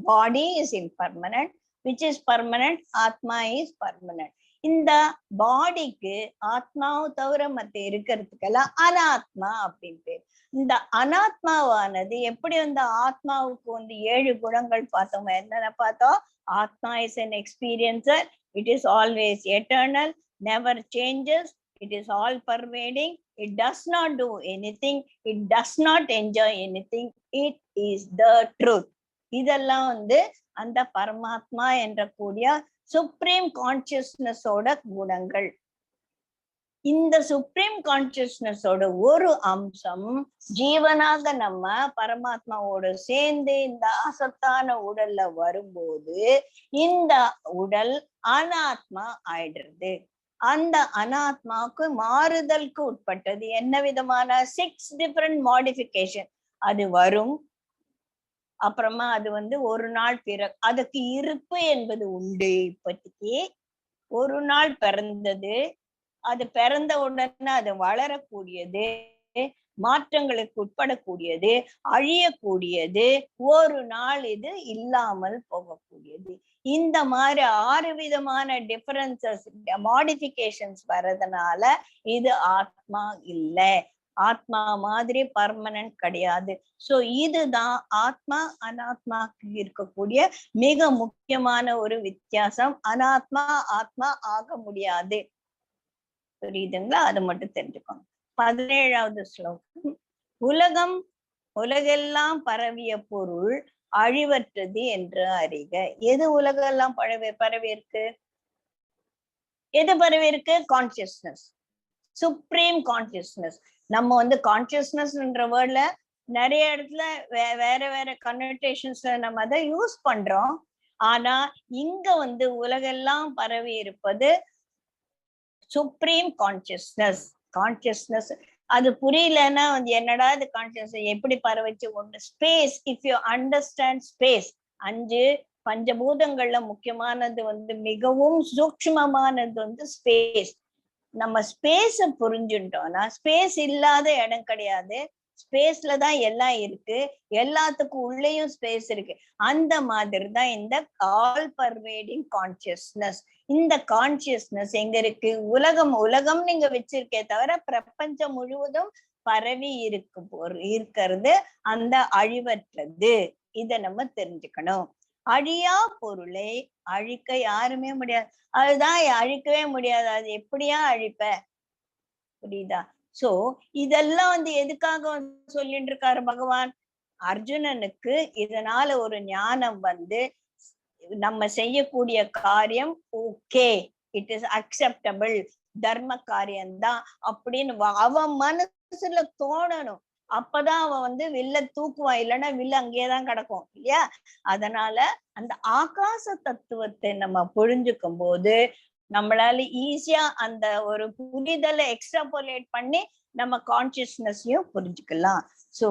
Body is impermanent. Which is permanent? Atma is permanent. இந்த பாடிக்கு ஆத்மாவை தவிர மத்த இருக்கிறதுக்கெல்லாம் அனாத்மா அப்படின்னு பேர். இந்த அனாத்மாவானது எப்படி வந்து ஆத்மாவுக்கு வந்து 7 குணங்கள் பார்த்தோம். என்னென்ன பார்த்தோம்? ஆத்மா is an experiencer. It is always eternal, never changes. It is all pervading. It does not do anything. It does not enjoy anything. It is the truth. இதெல்லாம் வந்து அந்த பரமாத்மா என்ற கூடிய சுப்ரீம் கான்சியஸ்னஸோட குணங்கள். இந்த சுப்ரீம் கான்சியஸ்னஸோட ஒரு அம்சம் ஜீவனாக நம்ம பரமாத்மாவோட சேர்ந்து இந்த அசத்தான உடல்ல வரும்போது இந்த உடல் அனாத்மா ஆயிடுறது. அந்த அனாத்மாவுக்கு மாறுதலுக்கு உட்பட்டது. என்ன விதமான 6 டிஃபரெண்ட் மாடிஃபிகேஷன் அது வரும். அப்புறமா அது வந்து ஒரு நாள் அதுக்கு இருப்பு என்பது உண்டு. இப்போதைக்கு ஒரு நாள் பிறந்தது, அது பிறந்த உடனே அது வளரக்கூடியது, மாற்றங்களுக்கு உட்படக்கூடியது, அழியக்கூடியது, ஒரு நாள் இது இல்லாமல் போகக்கூடியது. இந்த மாதிரி 6 விதமான டிஃபரன்சஸ், மாடிஃபிகேஷன்ஸ் வர்றதுனால இது ஆத்மா இல்லை. ஆத்மா மாதிரி பர்மனன்ட் கிடையாது. சோ இதுதான் ஆத்மா அனாத்மாக்கு இருக்கக்கூடிய மிக முக்கியமான ஒரு வித்தியாசம். அனாத்மா ஆத்மா ஆக முடியாது. புரியுதுங்களா? அது மட்டும் தெரிஞ்சுக்கணும். 17வது ஸ்லோகம். உலகம் உலகெல்லாம் பரவிய பொருள் அழிவற்றது என்று அறிக. எது உலகெல்லாம் பரவி இருக்கு? எது பரவி இருக்கு? Consciousness, supreme consciousness. நம்ம வந்து கான்சியஸ்னஸ்ன்ற வேர்ட்ல நிறைய இடத்துல வேற வேற கன்னோட்டேஷன்ஸ்ல நம்ம அதை யூஸ் பண்றோம். ஆனா இங்க வந்து உலகெல்லாம் பரவி இருப்பது சுப்ரீம் கான்சியஸ்னஸ். கான்சியஸ்னஸ் அது புரியலன்னா வந்து என்னடா இது கான்சியஸ்னஸ் எப்படி பரவச்சு? ஒண்ணு space. If you understand space, 5 பஞ்சபூதங்கள்ல முக்கியமானது வந்து மிகவும் சூக்ஷ்மமானது வந்து ஸ்பேஸ். நம்ம ஸ்பேஸ புரிஞ்சுட்டோம்னா ஸ்பேஸ் இல்லாத இடம் கிடையாது. ஸ்பேஸ்ல தான் எல்லாம் இருக்கு, எல்லாத்துக்கும் உள்ளேயும் ஸ்பேஸ் இருக்கு. அந்த மாதிரி தான் இந்த ஆல் பர்வேடிங் கான்சியஸ்னஸ். இந்த கான்சியஸ்னஸ் எங்க இருக்கு? உலகம் நீங்க வச்சிருக்கே தவிர பிரபஞ்சம் முழுவதும் பரவி இருக்கிறது அந்த அழிவற்றது. இத நம்ம தெரிஞ்சுக்கணும். அழியா பொருளை அழிக்க யாருமே முடியாது. அதுதான் அழிக்கவே முடியாது. அது எப்படியா அழிப்ப? புரியுதா? சோ இதெல்லாம் வந்து எதுக்காக சொல்லிட்டு இருக்காரு பகவான்? அர்ஜுனனுக்கு இதனால ஒரு ஞானம் வந்து நம்ம செய்யக்கூடிய காரியம் ஓகே, இட் இஸ் அக்செப்டபிள், தர்ம காரியம்தான் அப்படின்னு அவன் மனசுல தோணணும். அப்பதான் அவன் வந்து வில்ல தூக்குவான், இல்லைன்னா வில்லு அங்கேயேதான் கிடக்கும் இல்லையா? அதனால அந்த ஆகாச தத்துவத்தை நம்ம புரிஞ்சுக்கும் போது நம்மளால ஈஸியா அந்த ஒரு புரிதலை எக்ஸ்ட்ராபோலேட் பண்ணி நம்ம கான்சியஸ்னஸையும் புரிஞ்சுக்கலாம். சோ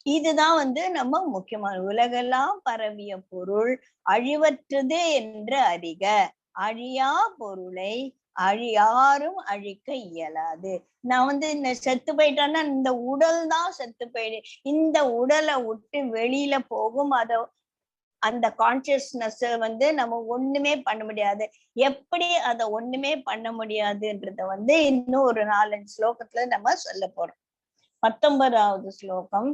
இதுதான் வந்து நம்ம முக்கியமான உலகெல்லாம் பரவிய பொருள் அழிவற்றது என்று அறிக. அழியா பொருளை யாரும் அழிக்க இயலாது. நான் வந்து இந்த செத்து போயிட்டேன்னா இந்த உடல் தான் செத்து போயிடு. இந்த உடலை விட்டு வெளியில போகும் அந்த கான்சியஸ்னஸ் வந்து நம்ம ஒண்ணுமே பண்ண முடியாது. எப்படி அதை ஒண்ணுமே பண்ண முடியாதுன்றத வந்து இன்னும் ஒரு 4-5 ஸ்லோகத்துல நம்ம சொல்ல போறோம். 19வது ஸ்லோகம்.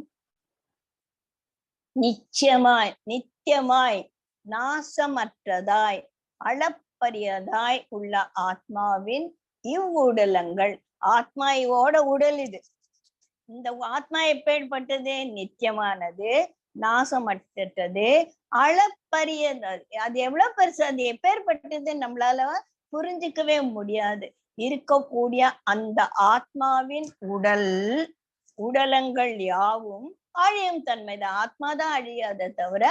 நித்தியமாய் நாசமற்றதாய் அளப்பரியதாய் உள்ள ஆத்மாவின் இவ்வுடலங்கள். ஆத்மா இவோட உடல் இது. இந்த ஆத்மா எப்பேற்பட்டது? நித்தியமானது, நாசமற்றது, அளப்பரியது. அது எவ்வளவு பெருசு, அது எப்பேற்பட்டது நம்மளால புரிஞ்சுக்கவே முடியாது. இருக்கக்கூடிய அந்த ஆத்மாவின் உடலங்கள் யாவும் அழியும் தன்மை. ஆத்மாதான் அழியாத தவிர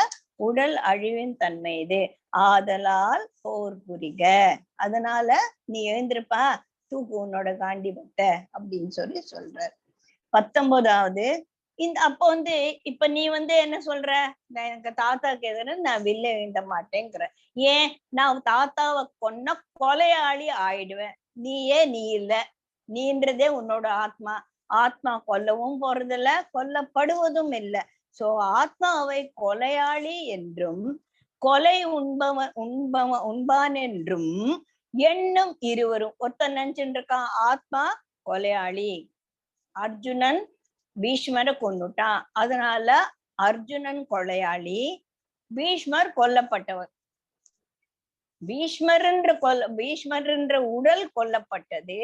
உடல் அழிவின் தன்மை இது. ஆதலால் போர் புரிக. அதனால நீ எழுந்திருப்பா, தூக்கு உன்னோட காண்டிபத்தை அப்படின்னு சொல்றாரு. 19வது அப்ப இப்ப நீ என்ன சொல்ற, நான் எனக்கு தாத்தாக்கு எதிர நான் வில்ல வேண்ட மாட்டேங்கிற. ஏன்? நான் தாத்தாவை கொன்ன கொலையாளி ஆயிடுவேன். நீயே நீ இல்ல, நீன்றதே உன்னோட ஆத்மா. ஆத்மா கொல்லவும் போறதில்ல, கொல்லப்படுவதும் இல்லை. சோ ஆத்மாவை கொலையாளி என்றும் கொலை உண்பான் என்றும் எண்ணும் இருவரும். ஒருத்தன் நினைச்சுட்டு இருக்கான் ஆத்மா கொலையாளி, அர்ஜுனன் பீஷ்மரை கொன்னுட்டான், அதனால அர்ஜுனன் கொலையாளி, பீஷ்மர் கொல்லப்பட்டவர். பீஷ்மர் என்ற உடல் கொல்லப்பட்டது,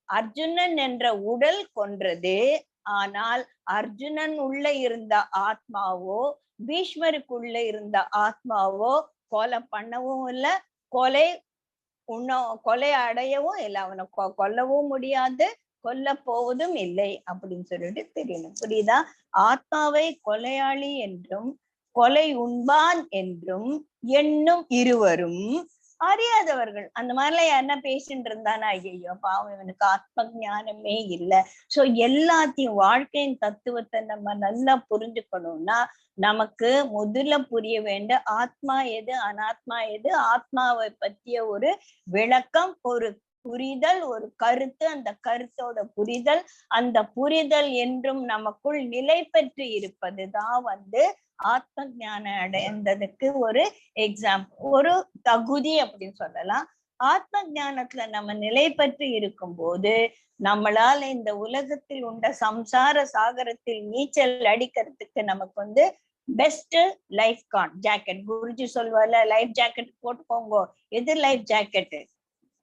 அர்ஜுனன் என்ற உடல் கொன்றது. ஆனால் அர்ஜுனன் உள்ள இருந்த ஆத்மாவோ பீஷ்மருக்குள்ள இருந்த ஆத்மாவோ கொலை பண்ணவும் இல்லை, கொலை அடையவும் இல்லை, அவனை கொல்லவும் முடியாது, கொல்ல போவதும் இல்லை அப்படின்னு சொல்லிட்டு தெரியணும். புரியுதா? ஆத்மாவை கொலையாளி என்றும் கொலை உண்பான் என்றும் எண்ணும் இருவரும் அறியாதவர்கள். அந்த மாதிரிலாம் யாருன்னா பேசிட்டு இருந்தானா, ஐயோ பாவம் இவனுக்கு ஆத்ம ஞானமே இல்லை. சோ எல்லாத்தையும் வாழ்க்கையின் தத்துவத்தை நம்ம நல்லா புரிஞ்சுக்கணும்னா நமக்கு முதல்ல புரிய வேண்ட ஆத்மா எது, அனாத்மா எது, ஆத்மாவை பற்றிய ஒரு விளக்கம், ஒரு புரிதல், ஒரு கருத்து, அந்த கருத்தோட புரிதல், அந்த புரிதல் என்றும் நமக்குள் நிலை பெற்று இருப்பதுதான் ஆத்ம ஞானம் அடைந்ததுக்கு ஒரு எக்ஸாம்பிள், ஒரு தகுதி அப்படின்னு சொல்லலாம். ஆத்ம ஞானத்துல நம்ம நிலை பெற்று இருக்கும் போது நம்மளால இந்த உலகத்தில் உண்ட சம்சார சாகரத்தில் நீச்சல் அடிக்கிறதுக்கு நமக்கு பெஸ்ட் லைஃப் ஜாக்கெட். குருஜி சொல்வார்ல, லைஃப் ஜாக்கெட் போட்டுக்கோங்க. எது life jacket?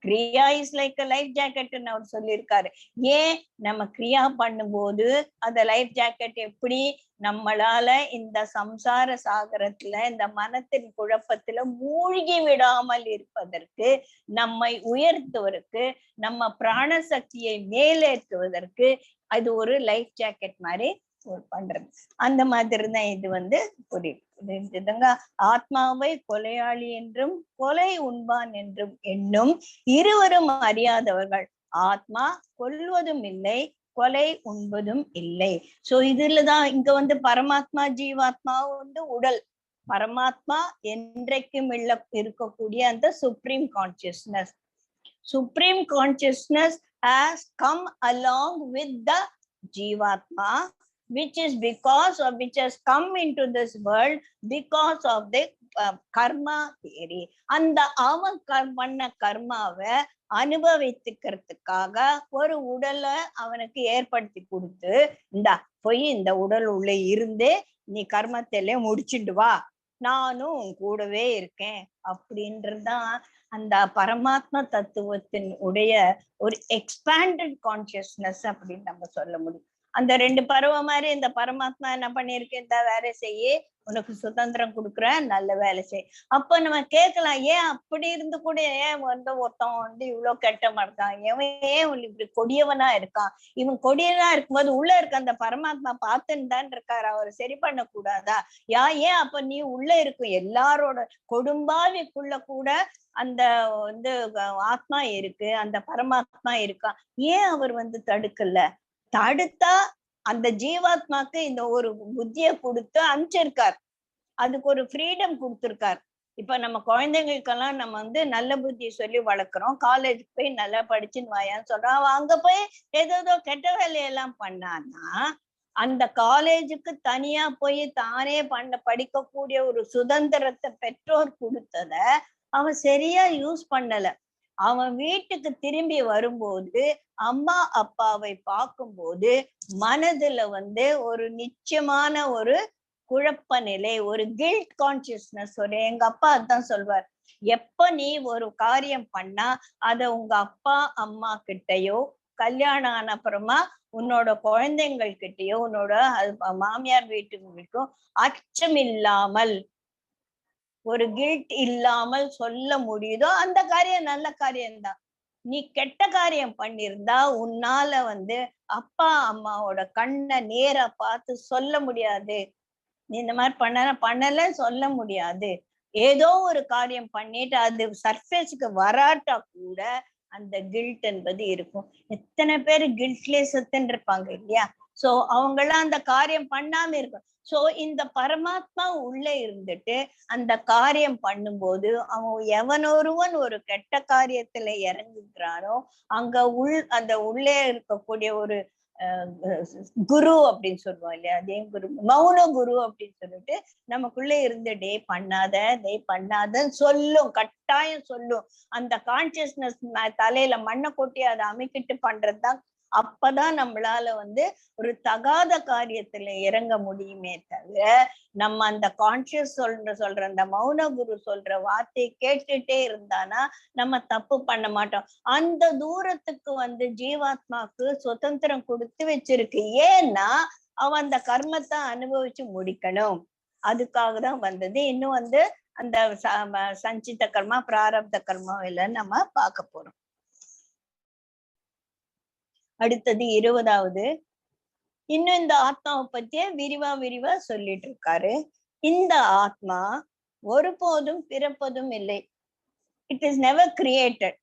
Kriya is like life ஜாக்கெட்னு அவர் சொல்லியிருக்காரு. ஏன்? நம்ம கிரியா பண்ணும்போது அந்த லைஃப் ஜாக்கெட் எப்படி நம்மளால இந்த சம்சார சாகரத்துல இந்த மனத்தின் குழப்பத்துல மூழ்கி விடாமல் இருப்பதற்கு, நம்மை உயர்த்துவதற்கு, நம்ம பிராண சக்தியை மேலேற்றுவதற்கு அது ஒரு லைஃப் ஜாக்கெட் மாதிரி பண்றது. அந்த மாதிரி தான் இது புரியுதுங்க. ஆத்மாவை கொலையாளி என்றும் கொலை உண்பான் என்றும் எண்ணும் இருவரும் அறியாதவர்கள். ஆத்மா கொல்வதும் இல்லை, கொலை உண்பதும் இல்லை. சோ இதுலதான் இங்க பரமாத்மா ஜீவாத்மா உடல், பரமாத்மா என்றைக்கும் இருக்கக்கூடிய அந்த supreme consciousness. Supreme consciousness has come along with the ஜீவாத்மா, which has come into this world because of the karma theory. அந்த அவன் பண்ண கர்மாவை அனுபவித்துக்கிறதுக்காக ஒரு உடலை அவனுக்கு ஏற்படுத்தி கொடுத்து, இந்தா போய் இந்த உடல் உள்ள இருந்து நீ கர்மத்திலே முடிச்சுட்டு வா, நானும் கூடவே இருக்கேன் அப்படின்றதுதான் அந்த பரமாத்மா தத்துவத்தின் உடைய ஒரு எக்ஸ்பேண்டட் கான்சியஸ்னஸ் அப்படின்னு நம்ம சொல்ல முடியும். அந்த 2 பருவம் மாதிரி இந்த பரமாத்மா என்ன பண்ணிருக்கு, இந்த வேலை செய்ய, உனக்கு சுதந்திரம் கொடுக்குறேன், நல்ல வேலை செய். அப்ப நம்ம கேட்கலாம், ஏன் அப்படி இருந்து கூட ஏன் ஒருத்தன் இவ்வளவு கெட்டமா இருக்கான், ஏன் இப்படி கொடியவனா இருக்கான்? இவன் கொடியவனா இருக்கும்போது உள்ள இருக்க அந்த பரமாத்மா பார்த்துன்னு தான் இருக்காரு, அவர் சரி பண்ண கூடாதா? ஏன் அப்ப நீ உள்ள இருக்கும் எல்லாரோட கொடும்பாவிக்குள்ள கூட அந்த ஆத்மா இருக்கு, அந்த பரமாத்மா இருக்கா, ஏன் அவர் தடுக்கல? தடுத்தா அந்த ஜீவாத்மாக்கு இந்த ஒரு புத்திய கொடுத்து அனுப்பிச்சிருக்கார், அதுக்கு ஒரு ஃப்ரீடம் கொடுத்திருக்கார். இப்ப நம்ம குழந்தைங்களுக்கெல்லாம் நம்ம நல்ல புத்தி சொல்லி வளர்க்குறோம், காலேஜுக்கு போய் நல்லா படிச்சுன்னு வாயான்னு சொல்றோம். அவன் அங்க போய் ஏதோ கெட்ட வேலையெல்லாம் பண்ணான்னா அந்த காலேஜுக்கு தனியா போய் தானே படிக்கக்கூடிய ஒரு சுதந்திரத்தை பெற்றோர் கொடுத்தத அவன் சரியா யூஸ் பண்ணல. அவன் வீட்டுக்கு திரும்பி வரும்போது அம்மா அப்பாவை பார்க்கும்போது மனதுல ஒரு நிச்சயமான ஒரு குழப்ப நிலை, ஒரு கில்ட் கான்சியஸ்னஸ். எங்க அப்பா அதான் சொல்வார், எப்ப நீ ஒரு காரியம் பண்ணா அத உங்க அப்பா அம்மா கிட்டயோ, கல்யாணம் ஆன அப்புறமா உன்னோட குழந்தைங்கள் கிட்டயோ, உன்னோட மாமியார் வீட்டுக்கும் அச்சம் இல்லாமல், ஒரு கில்ட் இல்லாமல் சொல்ல முடியுதோ அந்த காரியம் நல்ல காரியம்தான். நீ கெட்ட காரியம் பண்ணிருந்தா உன்னால அப்பா அம்மாவோட கண்ணை நேரா பார்த்து சொல்ல முடியாது, நீ இந்த மாதிரி பண்ணல சொல்ல முடியாது. ஏதோ ஒரு காரியம் பண்ணிட்டு அது சர்ஃபேஸுக்கு வராட்டா கூட அந்த கில்ட் என்பது இருக்கும். எத்தனை பேர் கில்ட்லயே செத்துன்னு இருப்பாங்க இல்லையா? சோ அவங்கெல்லாம் அந்த காரியம் பண்ணாம இருக்கும். சோ இந்த பரமாத்மா உள்ள இருந்துட்டு அந்த காரியம் பண்ணும்போது அவன் எவனொருவன் ஒரு கெட்ட காரியத்துல இறங்குகிறானோ அங்க அந்த உள்ளே இருக்கக்கூடிய ஒரு குரு அப்படின்னு சொல்லுவோம் இல்லையா? அதே குரு, மௌன குரு அப்படின்னு சொல்லிட்டு நமக்குள்ள இருந்து டே பண்ணாதன்னு சொல்லும், கட்டாயம் சொல்லும். அந்த கான்சியஸ்னஸ் தலையில மண்ணை கொட்டி அதை அமைக்கிட்டு பண்றதுதான். அப்பதான் நம்மளால ஒரு தகாத காரியத்துல இறங்க முடியுமே தவிர, நம்ம அந்த கான்சியஸ் சொல்ற அந்த மௌன குரு சொல்ற வார்த்தையை கேட்டுட்டே இருந்தானா நம்ம தப்பு பண்ண மாட்டோம். அந்த தூரத்துக்கு ஜீவாத்மாக்கு சுதந்திரம் கொடுத்து வச்சிருக்கு. ஏன்னா அவன் அந்த கர்மத்தை அனுபவிச்சு முடிக்கணும். அதுக்காக தான் வந்தது. இன்னும் அந்த சஞ்சித கர்மா, பிராரப்த கர்மா இல்லைன்னு நம்ம பார்க்க போறோம். அடுத்தது 20வது. இன்னும் இந்த ஆத்மாவை பத்தியே விரிவா சொல்லிட்டு இருக்காரு. இந்த ஆத்மா ஒருபோதும் பிறப்பதும் இல்லை. It is never created.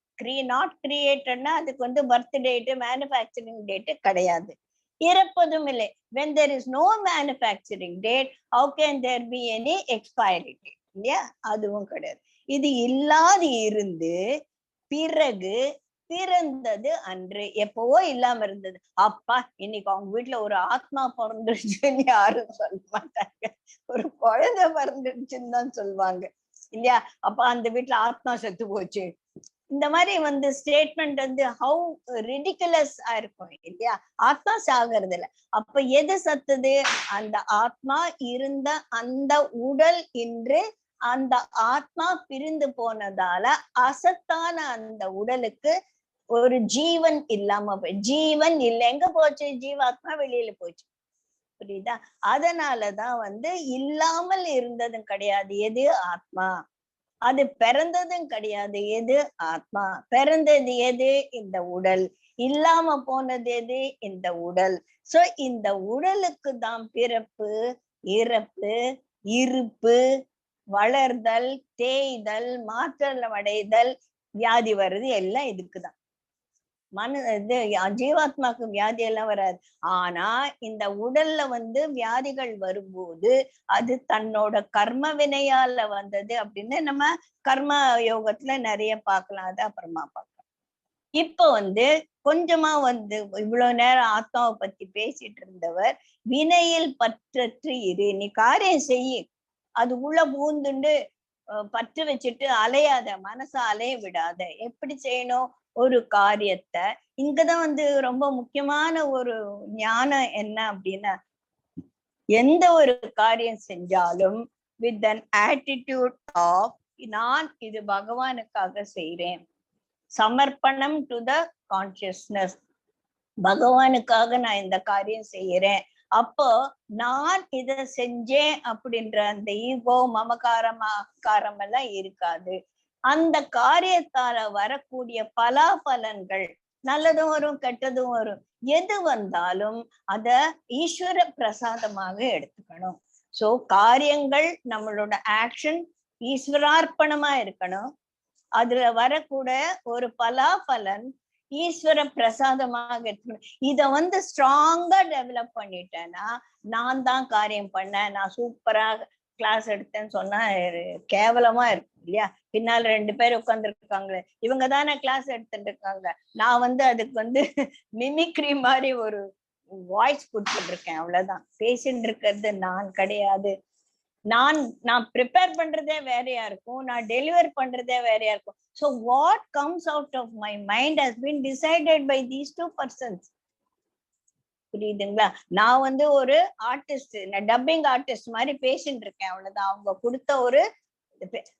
Not கிரியேட்டட்னா அதுக்கு பர்த் டேட், மேனுஃபேக்சரிங் டேட் கிடையாது. இறப்பதும் இல்லை. when there is no manufacturing date, how can there be any expiry date? இல்லையா? அதுவும் கிடையாது. இது இல்லாது இருந்து பிறகு பிறந்தது அன்று. எப்பவோ இல்லாம இருந்தது. அப்பா இன்னைக்கு அவங்க வீட்டுல ஒரு ஆத்மா பிறந்துருச்சுன்னு யாரும் சொல்ல மாட்டாங்க. ஒரு குழந்தை பிறந்துருச்சுன்னு தான் சொல்லுவாங்க இல்லையா? அப்ப அந்த வீட்டுல ஆத்மா செத்து போச்சு. இந்த மாதிரி ஸ்டேட்மெண்ட் ஹவு ரிடிகுலஸ் இருக்கும் இல்லையா? ஆத்மா சாகிறது இல்ல. அப்ப எது சத்துது? அந்த ஆத்மா இருந்த அந்த உடல் இன்று அந்த ஆத்மா பிரிந்து போனதால அசத்தான அந்த உடலுக்கு ஒரு ஜீவன் இல்லாம ஜீவன் இல்லை. எங்க போச்சு? ஜீவாத்மா வெளியில போச்சு. புரியுதா? அதனாலதான் இல்லாமல் இருந்ததும் கிடையாது. எது? ஆத்மா. அது பிறந்ததும் கிடையாது. எது? ஆத்மா. பிறந்தது எது? இந்த உடல். இல்லாம போனது எது? இந்த உடல். சோ இந்த உடலுக்கு தான் பிறப்பு, இறப்பு, இருப்பு, வளர்தல், தேய்தல், மாற்றம் அடைதல், வியாதி வருது. எல்லாம் இதுக்குதான். ஜீவாத்மாக்கு வியாதி எல்லாம் வராது. ஆனா இந்த உடல்ல வியாதிகள் வரும்போது அது தன்னோட கர்ம வினையால வந்தது அப்படின்னு நம்ம கர்ம யோகத்துல நிறைய பார்க்கலாம். அது அப்புறமா பார்க்கலாம். இப்ப கொஞ்சமா இவ்வளவு நேரம் ஆத்மாவை பத்தி பேசிட்டு இருந்தவர், வினையில் பற்றற்று இரு. நீ காரியம் செய்யு, அது உள்ள பூந்துண்டு பற்று வச்சுட்டு அலையாத, மனசை அலைய விடாத. எப்படி செய்யணும்? ஒரு காரியத்தை இங்கதான் ரொம்ப முக்கியமான ஒரு ஞானம் என்ன அப்படின்னா, எந்த ஒரு காரியம் செஞ்சாலும் வித் அன் ஆட்டிடியூட் ஆஃப் நான் இது பகவானுக்காக செய்யறேன். சமர்ப்பணம் டு த கான்சியஸ்னஸ். பகவானுக்காக நான் இந்த காரியம் செய்யறேன். அப்போ நான் இத செஞ்சேன் அப்படின்ற அந்த ஈகோ, மமகாரம், அகங்காரம் எல்லாம் இருக்காது. அந்த காரியத்தால வரக்கூடிய பலாபலன்கள் நல்லதும் வரும், கெட்டதும் வரும். எது வந்தாலும் அத ஈஸ்வர பிரசாதமாக எடுத்துக்கணும். சோ காரியங்கள், நம்மளோட ஆக்ஷன் ஈஸ்வரார்ப்பணமா இருக்கணும். அதுல வரக்கூட ஒரு பலாபலன் ஈஸ்வர பிரசாதமாக இருக்கணும். இத ஸ்ட்ராங்கா டெவலப் பண்ணிட்டேன்னா, நான் தான் காரியம் பண்ணேன், நான் சூப்பரா கிளாஸ் எடுத்தேன்னு சொன்னா கேவலமா இருக்கும் இல்லையா? பின்னால 2 பேர் உட்கார்ந்துருக்காங்களே, இவங்க தானே கிளாஸ் எடுத்துட்டு இருக்காங்க, நான் அதுக்கு மிமிக்ரி மாதிரி ஒரு வாய்ஸ் கொடுத்துட்டு இருக்கேன், அவ்வளவுதான். பேசிட்டு இருக்கிறது நான் கிடையாது. நான் ப்ரிப்பேர் பண்றதே வேறையா இருக்கும், நான் டெலிவர் பண்றதே வேறையா இருக்கும். So what comes out of my mind has been decided by these 2 persons. புரியுதுங்களா? நான் ஒரு ஆர்டிஸ்ட், நான் டப்பிங் ஆர்டிஸ்ட் மாதிரி பேசிட்டு இருக்கேன், அவ்வளவுதான். அவங்க கொடுத்த ஒரு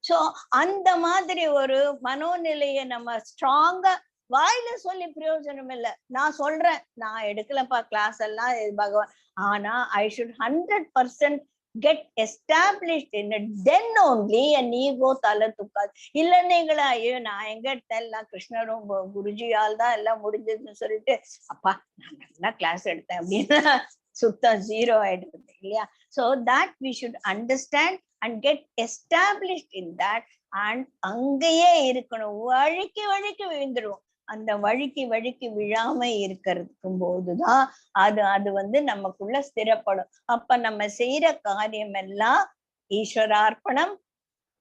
சோ அந்த மாதிரி ஒரு மனோநிலையை நம்ம ஸ்ட்ராங்கா வாயில சொல்லி பிரயோஜனம் இல்லை. நான் சொல்றேன், நான் எடுக்கலப்பா கிளாஸ் எல்லாம் பகவான், ஆனா I should 100% get established in it, then only an ego தலை தூக்காது. இல்ல நீங்களா, ஐயோ நான் எங்க எடுத்தேன், கிருஷ்ணரும் குருஜியால் தான் எல்லாம் முடிஞ்சதுன்னு சொல்லிட்டு அப்பா நான் நல்லா கிளாஸ் எடுத்தேன் அப்படின்னா சுத்தம் ஜீரோ ஆயிடுது இல்லையா? So that we should understand and get established in that, and அங்கேயே இருக்கணும். வழிக்கு விழுந்துருவோம். அந்த வழுக்கி வழுக்கி விழாம இருக்கிறதுக்கும் போதுதான் அது வந்து நமக்குள்ள ஸ்திரப்படும். அப்ப நம்ம செய்யற காரியம் எல்லாம் ஈஸ்வரார்ப்பணம்,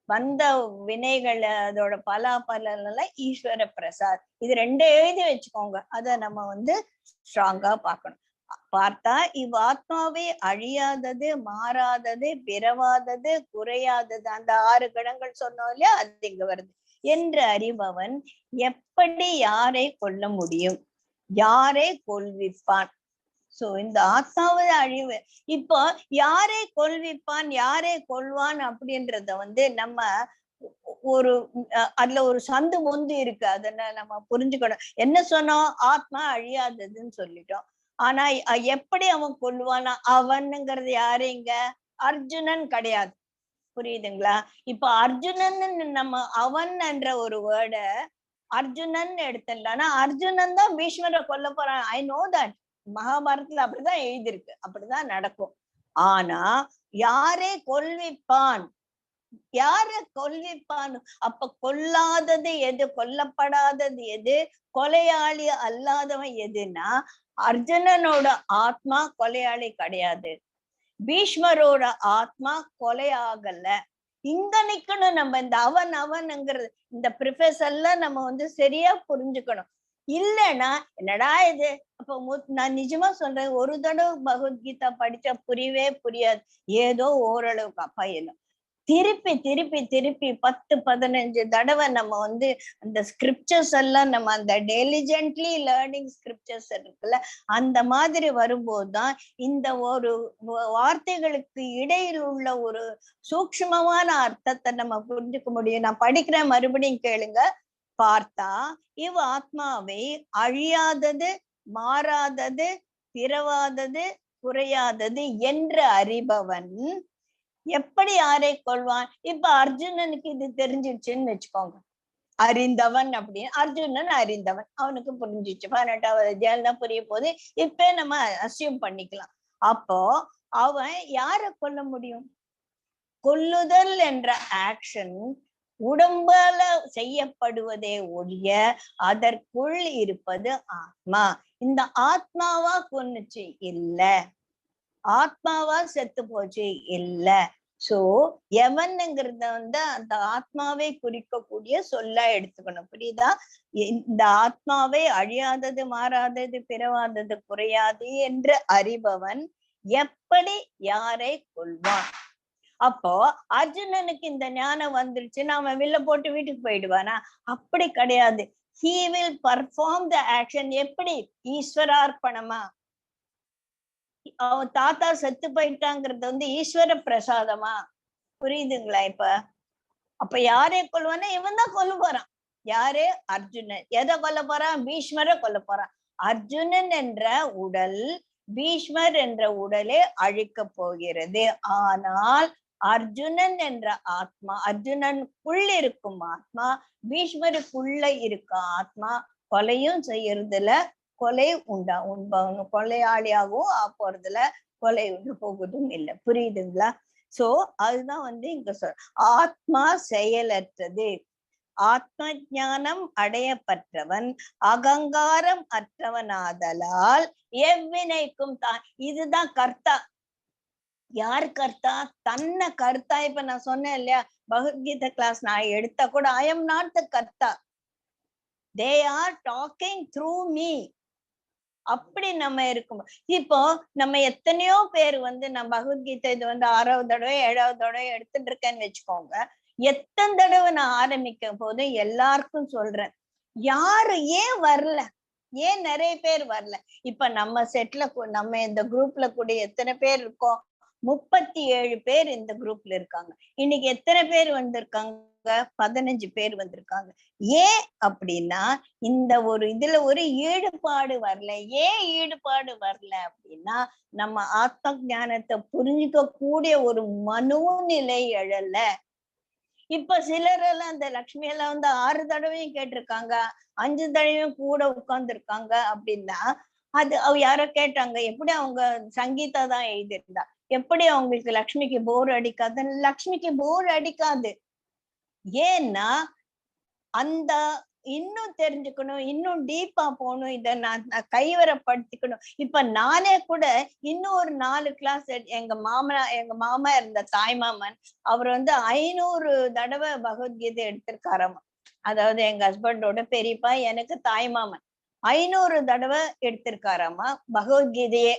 வந்த வினைகள் அதோட பலாபலன் ஈஸ்வர பிரசாத். இது ரெண்டே எழுதி வச்சுக்கோங்க. அத நம்ம வந்து ஸ்ட்ராங்கா பார்க்கணும். பார்த்தா இவ்வாத்மாவே அழியாதது, மாறாதது, பிறவாதது, குறையாதது, அந்த 6 கணங்கள் சொன்னோம் இல்லையா, அது இங்க வருது. என்று அறிபவன் எப்படி யாரை கொல்ல முடியும், யாரை கொல்விப்பான்? சோ இந்த ஆத்மாவை அழிவு. இப்போ யாரை கொல்விப்பான், யாரை கொல்வான் அப்படின்றத வந்து நம்ம ஒரு அதுல ஒரு சந்து பொந்து இருக்கு. அதனால நம்ம புரிஞ்சுக்கணும். என்ன சொன்னோம்? ஆத்மா அழியாததுன்னு சொல்லிட்டோம். ஆனா எப்படி அவன் கொல்லுவானா? அவனுங்கிறது யாரு இங்க? அர்ஜுனன் கிடையாது. புரியுதுங்களா? இப்ப அர்ஜுனன் நம்ம அவன் என்ற ஒரு வேர்ட அர்ஜுனன் எடுத்துட்டானா, அர்ஜுனன் தான் பீஷ்மரை கொல்ல போறான். I know that. மகாபாரதத்துல அப்படிதான் எழுதியிருக்கு, அப்படிதான் நடக்கும். ஆனா யாரை கொல்விப்பான், யார கொல்விப்பான்? அப்ப கொல்லாதது எது, கொல்லப்படாதது எது, கொலையாளி அல்லாதவன் எதுன்னா அர்ஜுனனோட ஆத்மா கொலையாளி கிடையாது, பீஷ்மரோட ஆத்மா கொலை ஆகல. இங்க நிக்கணும் நம்ம. இந்த அவன் அவன்ங்கிறது இந்த ப்ரிஃபெசர்ல நம்ம வந்து சரியா புரிஞ்சுக்கணும். இல்லைன்னா என்னடா இது? அப்ப நான் நிஜமா சொல்றேன், ஒரு தடவை பகவத்கீதா படிச்சா புரியவே புரியாது. ஏதோ ஓரளவுக்கு அப்பா என்ன திருப்பி திருப்பி திருப்பி 10-15 தடவை நம்ம வந்து அந்த ஸ்கிரிப்சர்ஸ் எல்லாம் நம்ம அந்த டெலிஜென்ட்லி லேர்னிங் ஸ்கிரிப்சர்ஸ் இருக்குல்ல, அந்த மாதிரி வரும்போதுதான் இந்த ஒரு வார்த்தைகளுக்கு இடையில் உள்ள ஒரு சூக்ஷ்மமான அர்த்தத்தை நம்ம புரிஞ்சுக்க முடியும். நான் படிக்கிறேன், மறுபடியும் கேளுங்க. பார்த்தா இவ் ஆத்மாவை அழியாதது, மாறாதது, பிறவாதது, குறையாதது என்று அறிபவன் எப்படி யாரை கொள்வான்? இப்ப அர்ஜுனனுக்கு இது தெரிஞ்சிடுச்சுன்னு வச்சுக்கோங்க. அறிந்தவன் அப்படின்னு, அர்ஜுனன் அறிந்தவன், அவனுக்கு புரிஞ்சிச்சு. 18வது அத்தியாயம் புரிய போது இப்ப நம்ம அசியூம் பண்ணிக்கலாம். அப்போ அவன் யாரை கொல்ல முடியும்? கொல்லுதல் என்ற ஆக்ஷன் உடம்பால செய்யப்படுவதே ஒழிய அதற்குள் இருப்பது ஆத்மா. இந்த ஆத்மாவா கொன்னுச்சு இல்ல, ஆத்மாவா செத்து போச்சு இல்ல. சோ எவன்ங்கிறத வந்து அந்த ஆத்மாவை குறிக்கக்கூடிய சொல்ல எடுத்துக்கணும். புரியுதா? இந்த ஆத்மாவை அழியாதது, மாறாதது, பிறவாதது, குறையாது என்று அறிபவன் எப்படி யாரை கொல்வான்? அப்போ அர்ஜுனனுக்கு இந்த ஞானம் வந்துருச்சுன்னா அவன் வில்ல போட்டு வீட்டுக்கு போயிடுவானா? அப்படி கிடையாது. he will perform the action. எப்படி? ஈஸ்வரார்ப்பணமா. அவன் தாத்தா செத்து போயிட்டாங்கிறது வந்து ஈஸ்வர பிரசாதமா? புரியுதுங்களா இப்ப? அப்ப யாரே கொல்லுவானா? இவன் தான் கொல்ல போறான். யாரு? அர்ஜுனன். எதை கொல்ல போறான்? பீஷ்மரை கொல்ல போறான். அர்ஜுனன் என்ற உடல், பீஷ்மர் என்ற உடலை அழிக்க போகிறது. ஆனால் அர்ஜுனன் என்ற ஆத்மா, அர்ஜுனனுக்குள்ள இருக்கும் ஆத்மா, பீஷ்மருக்குள்ள இருக்க ஆத்மா கொலையும் செய்யறதுல கொலை உண்டாகும், கொலையாளியாகவும் போறதுல கொலை உண்டு போகுதும் இல்லை. புரியுதுங்களா? சோ அதுதான் வந்து இங்க ஆத்மா செயலற்றது. ஆத்ம ஞானம் அடையப்பட்டவன் அகங்காரம் அற்றவனாதலால் எவ்வினைக்கும் தான். இதுதான் கர்த்தா. யார் கர்த்தா? தன்னை கர்த்தா. இப்ப நான் சொன்னேன் இல்லையா, பகவத்கீதை கிளாஸ் நான் எடுத்தா கூட ஐ எம் நாட் த கர்த்தா, they are talking through me. அப்படி நம்ம இருக்கும். இப்போ நம்ம எத்தனையோ பேர் வந்து நான் பகவத்கீதை இது வந்து 6வது தடவை 7வது தடவை எடுத்துட்டு இருக்கேன்னு வச்சுக்கோங்க. எத்தனை தடவை நான் ஆரம்பிக்கும் போது எல்லாருக்கும் சொல்றேன், யாரு ஏன் வரல, ஏன் நிறைய பேர் வரல? இப்ப நம்ம செட்ல நம்ம இந்த குரூப்ல கூட எத்தனை பேர் இருக்கோம்? 37 பேர் இந்த குரூப்ல இருக்காங்க. இன்னைக்கு எத்தனை பேர் வந்திருக்காங்க? 15 பேர் வந்திருக்காங்க. ஏன் அப்படின்னா இந்த ஒரு இதுல ஒரு ஈடுபாடு வரல. ஏன் ஈடுபாடு வரல அப்படின்னா நம்ம ஆத்ம ஞானத்தை புரிஞ்சுக்க கூடிய ஒரு மனோநிலை எழல. இப்ப சிலர் எல்லாம் இந்த லட்சுமி எல்லாம் வந்து 6 தடவையும் கேட்டிருக்காங்க, 5 தடவையும் கூட உட்கார்ந்து இருக்காங்க. அப்படின்னா அது யாரோ கேட்டாங்க, எப்படி அவங்க சங்கீதா தான் எழுதியிருந்தா, எப்படி அவங்களுக்கு லக்ஷ்மிக்கு போர் அடிக்காது? லக்ஷ்மிக்கு போர் அடிக்காது. ஏன்னா அந்த இன்னும் தெரிஞ்சுக்கணும், இன்னும் டீப்பா போகணும், இத நான் கைவரப்படுத்திக்கணும். இப்ப நானே கூட இன்னும் ஒரு 4 கிளாஸ் எங்க மாமா இருந்த தாய் மாமன் அவர் வந்து 500 தடவை பகவத்கீதை எடுத்திருக்காராமா. அதாவது எங்க ஹஸ்பண்டோட பெரியப்பா எனக்கு தாய் மாமன் 500 தடவை எடுத்திருக்காராமா பகவத்கீதையே.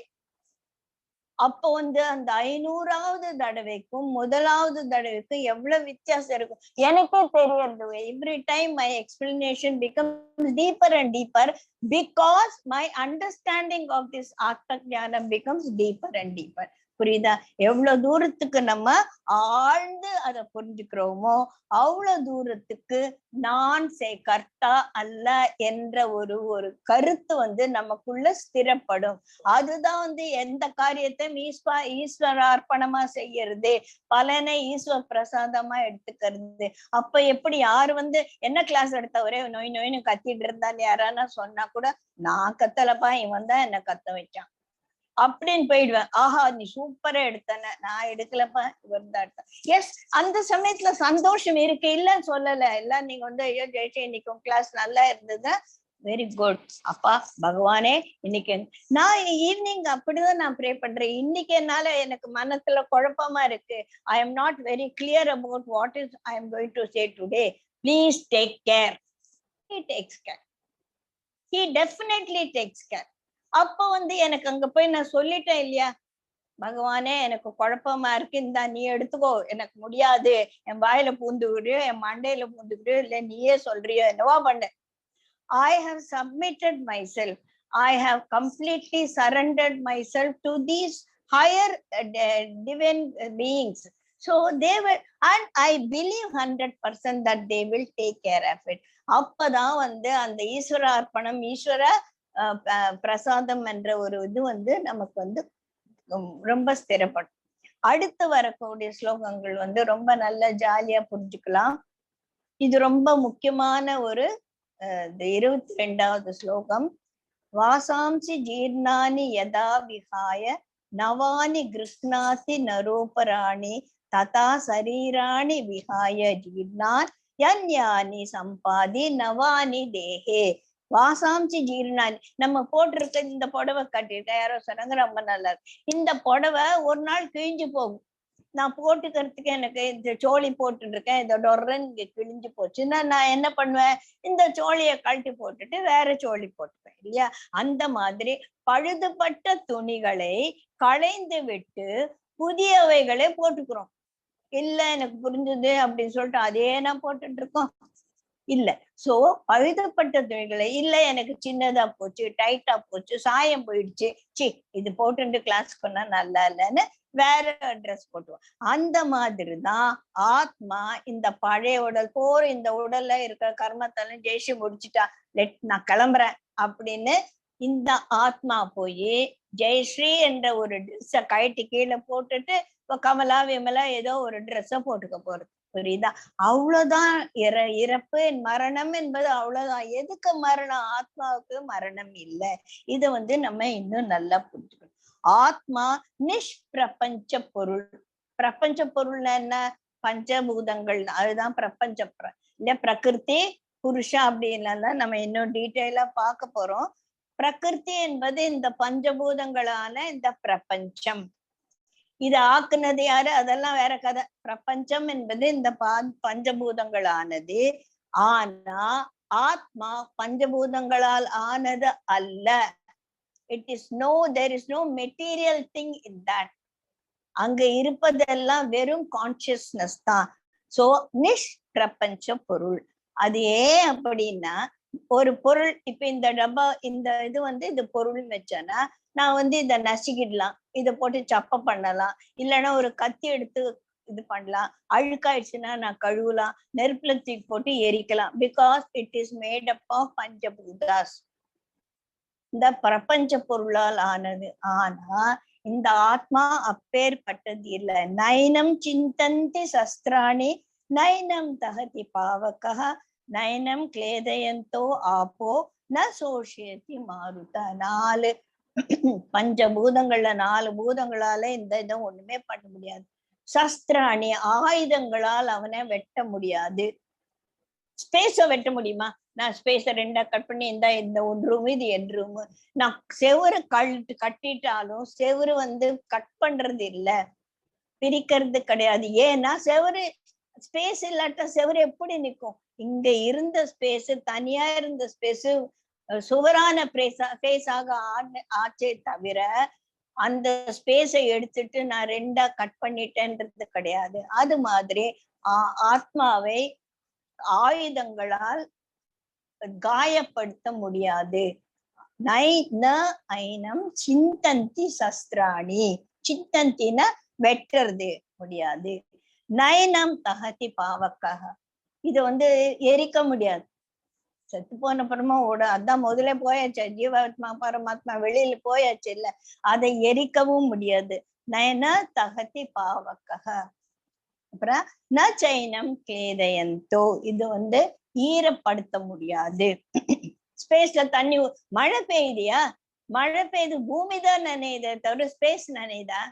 அப்போ வந்து அந்த 500வது தடவைக்கும் முதலாவது தடவைக்கும் எவ்வளவு வித்தியாசம் இருக்கும் எனக்கே தெரியறது. Every time my explanation becomes deeper and deeper because my understanding of this atma jnana becomes deeper and deeper. புரியுதா? எவ்வளவு தூரத்துக்கு நம்ம ஆழ்ந்து அதை புரிஞ்சுக்கிறோமோ அவ்வளவு தூரத்துக்கு நான் கர்த்தா அல்ல என்ற ஒரு கருத்து வந்து நமக்குள்ள ஸ்திரப்படும். அதுதான் வந்து எந்த காரியத்தை ஈஸ்வரார்ப்பணமா செய்யறது, பலனை ஈஸ்வர பிரசாதமா எடுத்துக்கிறது. அப்ப எப்படி யாரு வந்து என்ன கிளாஸ் எடுத்த ஒரே நோய் நோயின்னு கத்திட்டு இருந்தான்னு யாரானா சொன்னா கூட நான் கத்தலப்பா, இவன் தான் என்ன கத்த வச்சான் அப்படின்னு போயிடுவேன். ஆஹா நீ சூப்பரா எடுத்தன, நான் எடுக்கலப்பா, இவர் தான் எடுத்தேன். எஸ், அந்த சமயத்துல சந்தோஷம் இருக்கு, இல்லன்னு சொல்லல. எல்லாம் நீங்க வந்து ஐயோ ஜெயிச்சு இன்னைக்கு கிளாஸ் நல்லா இருந்தது, வெரி குட் அப்பா பகவானே. இன்னைக்கு நான் ஈவினிங் அப்படிதான் நான் ப்ரே பண்றேன். இன்னைக்கு என்னால எனக்கு மனசுல குழப்பமா இருக்கு. I am not very clear about what is I am going to say today. Please take care. He takes care. He definitely takes care. அப்ப வந்து எனக்கு அங்க போய் நான் சொல்லிட்டேன் இல்லையா, பகவானே எனக்கு குழப்பமா இருக்கு, இந்தா நீ எடுத்துக்கோ, எனக்கு முடியாது, என் வாயில பூந்துக்கிட்டு என் மண்டையில பூந்துக்கிட்டு இல்ல நீயே சொல்றியோ என்னவா பண்ண. I have submitted myself. I have completely surrendered myself to these higher divine beings. So they will, and I believe 100% that they will take care of it. அப்பதான் வந்து அந்த ஈஸ்வர அர்ப்பணம், ஈஸ்வர பிரசாதம் என்ற ஒரு இது வந்து நமக்கு வந்து ரொம்ப ஸ்திரப்படும். அடுத்து வரக்கூடிய ஸ்லோகங்கள் வந்து ரொம்ப நல்ல ஜாலியா புரிஞ்சுக்கலாம். இது ரொம்ப முக்கியமான ஒரு 22வது ஸ்லோகம். வாசாம்சி ஜீர்ணானி யதா விஹாய நவானி கிருஷ்ணாதி நரோபராணி ததா சரீராணி விஹாய ஜீர்ணான் யன்யானி சம்பாதி நவானி தேஹே. வாசாம்சி ஜீர்ணானி, நம்ம போட்டிருக்க இந்த புடவை கட்டிருக்க யாரோ சொன்னாங்க ரொம்ப நல்லா இருக்கு, இந்த புடவை ஒரு நாள் கிழிஞ்சு போகும். நான் போட்டுக்கிறதுக்கு எனக்கு இந்த சோழி போட்டு இருக்கேன், இதோட இங்க கிழிஞ்சு போச்சுன்னா நான் என்ன பண்ணுவேன், இந்த சோழியை கழட்டி போட்டுட்டு வேற சோழி போட்டுப்பேன் இல்லையா. அந்த மாதிரி பழுதுபட்ட துணிகளை களைந்து விட்டு புதியவைகளை போட்டுக்கிறோம். இல்ல எனக்கு புரிஞ்சுது அப்படின்னு சொல்லிட்டு அதே நான் போட்டுட்டு இருக்கோம் இல்ல. சோ பழுதுபட்ட துணிகளை, இல்ல எனக்கு சின்னதா போச்சு, டைட்டா போச்சு, சாயம் போயிடுச்சு, சி இது போட்டு கிளாஸ் பண்ணா நல்லா இல்லைன்னு வேற ட்ரெஸ் போட்டுவோம். அந்த மாதிரிதான் ஆத்மா இந்த பழைய உடல் போற இந்த உடல்ல இருக்கிற கர்மத்தெல்லாம் ஜெயிச்சு முடிச்சுட்டா, நான் கிளம்புறேன் அப்படின்னு இந்த ஆத்மா போய் ஜெயஸ்ரீ என்ற ஒரு ட்ரெஸ்ஸ கழட்டி கீழே போட்டுட்டு இப்ப கமலா விமலா ஏதோ ஒரு ட்ரெஸ்ஸ போட்டுக்க போறது. புரியுதா? அவ்வளவுதான். இறப்பு மரணம் என்பது அவ்வளவுதான். எதுக்கு மரணம்? ஆத்மாவுக்கு மரணம் இல்லை. இத வந்து நம்ம இன்னும் நல்லா புரிஞ்சுக்கணும். ஆத்மா நிஷ்பிரபஞ்ச பொருள். பிரபஞ்ச பொருள் என்ன? பஞ்சபூதங்கள், அதுதான் பிரபஞ்ச. இல்ல பிரகிருதி புருஷா அப்படின்லாம் நம்ம இன்னும் டீட்டெயிலா பார்க்க போறோம். பிரகிருதி என்பது இந்த பஞ்சபூதங்களான இந்த பிரபஞ்சம். இது ஆக்குனது யாரு? அதெல்லாம் வேற கதை. பிரபஞ்சம் என்பது இந்த பஞ்சபூதங்களானது. ஆனா ஆத்மா பஞ்சபூதங்களால் ஆனது அல்ல. It is there is no material thing in that. அங்க இருப்பதெல்லாம் வெறும் கான்சியஸ்னஸ் தான். சோ நிஷ்பிரபஞ்ச பொருள். அது ஏன் அப்படின்னா, ஒரு பொருள் இப்ப இந்த டப்பா இந்த இது வந்து இது பொருள்னு வச்சேன்னா நான் வந்து இதை நசுக்கிடலாம், இதை போட்டு சப்ப பண்ணலாம், இல்லைன்னா ஒரு கத்தி எடுத்து இது பண்ணலாம், அழுக்காயிடுச்சுன்னா நான் கழுவலாம், நெருப்புல தூக்கி போட்டு எரிக்கலாம். Because it is made up of பஞ்சபூதாஸ். இந்த பிரபஞ்ச பொருளால் ஆனது. ஆனா இந்த ஆத்மா அப்பேற்பட்டது இல்லை. நயனம் சிந்தந்தி சஸ்திராணி நயனம் தகதி பாவக நயனம் கிளேதயந்தோ ஆப்போ ந சோஷியதி மாருத. 4 பஞ்சபூதங்கள்ல 4 பூதங்களால இந்த இதை ஒண்ணுமே பண்ண முடியாது. சஸ்திராணி ஆயுதங்களால் அவனை வெட்ட முடியாது. ஸ்பேஸ வெட்ட முடியுமா? நான் ஸ்பேஸ 2ஆ கட் பண்ணி இந்த ஒரு ரூம், இது என் ரூம். நான் செவுரு கட்டிட்டாலும் செவுரு வந்து கட் பண்றது இல்ல, பிரிக்கிறது கிடையாது. ஏன்னா செவுரு ஸ்பேஸ் இல்லாட்டா செவுரு எப்படி நிக்கும்? இங்க இருந்த ஸ்பேஸ், தனியா இருந்த ஸ்பேஸ் சுவரான பேஸாக ஆச்சே தவிர அந்த ஸ்பேஸை எடுத்துட்டு நான் 2ஆ கட் பண்ணிட்டேன்றது கிடையாது. அது மாதிரி ஆத்மாவை ஆயுதங்களால் காயப்படுத்த முடியாது. ஐனம் சிந்தந்தி சஸ்திராணி. சிந்தந்தின வெட்டுறது முடியாது. நயனம் தகதி பாவக்காக. இது வந்து எரிக்க முடியாது. செத்து போன அப்புறமா அதான் முதல்ல போயாச்சு, ஜீவாத்மா பரமாத்மா வெளியில போயாச்சு இல்ல, அதை எரிக்கவும் முடியாது. நயன தகதி பாவக்காக. அப்புறம் ந சைனம் கேதயந்தோ. இது வந்து ஈரப்படுத்த முடியாது. ஸ்பேஸ்ல தண்ணி மழை பெய்யுதியா? மழை பெய்யுது, பூமி தான் நனையுது தவிர ஸ்பேஸ் நனையுதா?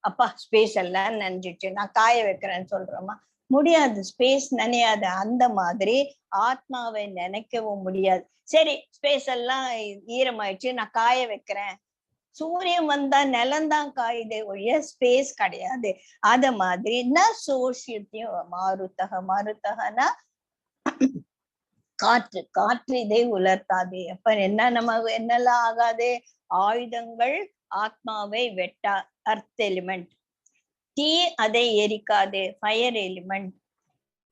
அப்பா ஸ்பேஸ் எல்லாம் நனைஞ்சிச்சு, நான் காய வைக்கிறேன்னு சொல்றோமா? முடியாது, ஸ்பேஸ் நனையாது. அந்த மாதிரி ஆத்மாவை நினைக்கவும் முடியாது. சரி, ஸ்பேஸ் எல்லாம் ஈரமாயிடுச்சு, நான் காய வைக்கிறேன். சூரியன் வந்தா நிலம்தான் காயுதே ஒழிய ஸ்பேஸ் கிடையாது. அத மாதிரி ந சோஷியத்தையும் மாருத்தகனா காற்று. காற்று இதை உலர்த்தாது. அப்ப என்னெல்லாம் ஆகாது? ஆயுதங்கள் ஆத்மாவை வெட்டா, அர்த் எலிமெண்ட். தீ அதை எரிக்காது, ஃபயர் எலிமெண்ட்.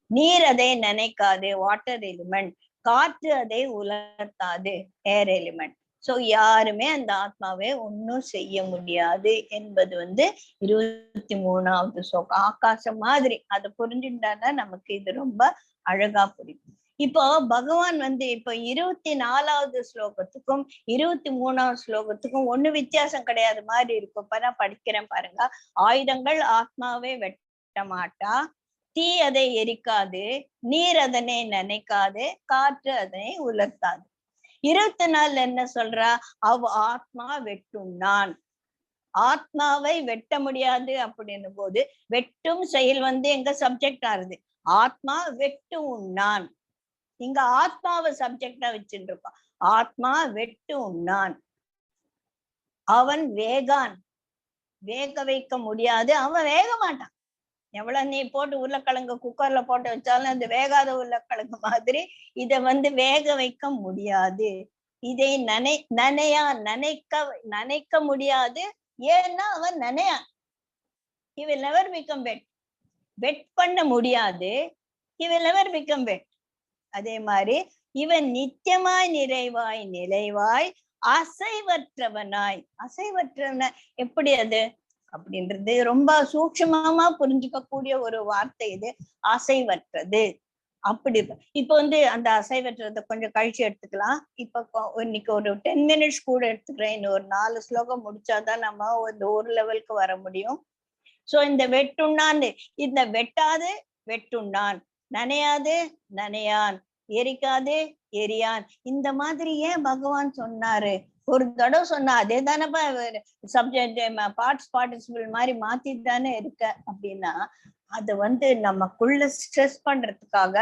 நீர் அதை நினைக்காது, வாட்டர் எலிமெண்ட். காற்று அதை உலர்த்தாது, ஏர் எலிமெண்ட். சோ யாருமே அந்த ஆத்மாவை ஒன்னும் செய்ய முடியாது என்பது வந்து 23வது ஸ்லோகம். ஆகாசம் மாதிரி அதை புரிஞ்சுட்டாதான் நமக்கு இது ரொம்ப அழகா புரியும். இப்போ பகவான் வந்து இப்போ 24வது ஸ்லோகத்துக்கும் 23வது ஸ்லோகத்துக்கும் ஒண்ணு வித்தியாசம் கிடையாது மாதிரி இருக்கும். இப்ப நான் படிக்கிறேன் பாருங்க. ஆயுதங்கள் ஆத்மாவை வெட்ட மாட்டா, தீ அதை எரிக்காது, நீர் அதனை நினைக்காது, காற்று அதனை உலர்த்தாது. 24 என்ன சொல்றா? ஆத்மா வெட்டுண்டான். ஆத்மாவை வெட்ட முடியாது அப்படின்னும் போது வெட்டும் செயல் வந்து எங்க சப்ஜெக்ட் ஆகுது? ஆத்மா வெட்டு உண்ணான். இங்க ஆத்மாவை சப்ஜெக்டா வச்சுட்டு இருக்கோம். ஆத்மா வெட்டு உண்ணான். அவன் வேகான். வேக வைக்க முடியாது, அவன் வேக மாட்டான். எவ்வளவு நீ போட்டு உருளைக்கிழங்கு குக்கர்ல போட்டு வச்சாலும் அது வேகாத உருளைக்கிழங்கு மாதிரி இத வந்து வேக வைக்க முடியாது. இதை நினைக்க முடியாது. ஏன்னா அவன் நனையான். He will never become wet. வெட் பண்ண முடியாது. He will never become wet. அதே மாதிரி இவன் நித்தியமாய் நிறைவாய் நிலைவாய் அசைவற்றவனாய். அசைவற்றவனாய் எப்படி அது அப்படின்றது ரொம்ப சூட்சமா புரிஞ்சுக்க கூடிய ஒரு வார்த்தை இது. அசைவற்றது. அப்படி இப்ப வந்து அந்த அசைவற்றதை கொஞ்சம் கழிச்சு எடுத்துக்கலாம். இப்ப இன்னைக்கு ஒரு 10 minutes கூட எடுத்துக்கிறேன். இன்னும் ஒரு 4 ஸ்லோகம் முடிச்சாதான் நம்ம ஒரு லெவலுக்கு வர முடியும். சோ இந்த வெட்டுண்ணான், இந்த வெட்டாது வெட்டுண்ணான், நனையாது நனையான், எரிக்காது எரியான். இந்த மாதிரி ஏன் பகவான் சொன்னாரு? ஒரு தடவை சொன்னா அதே தானப்பா சப்ஜெக்ட் பார்ட்டிசிபிள் மாதிரி மாத்தி தானே இருக்க அப்படின்னா அது வந்து நமக்குள்ள ஸ்ட்ரெஸ் பண்றதுக்காக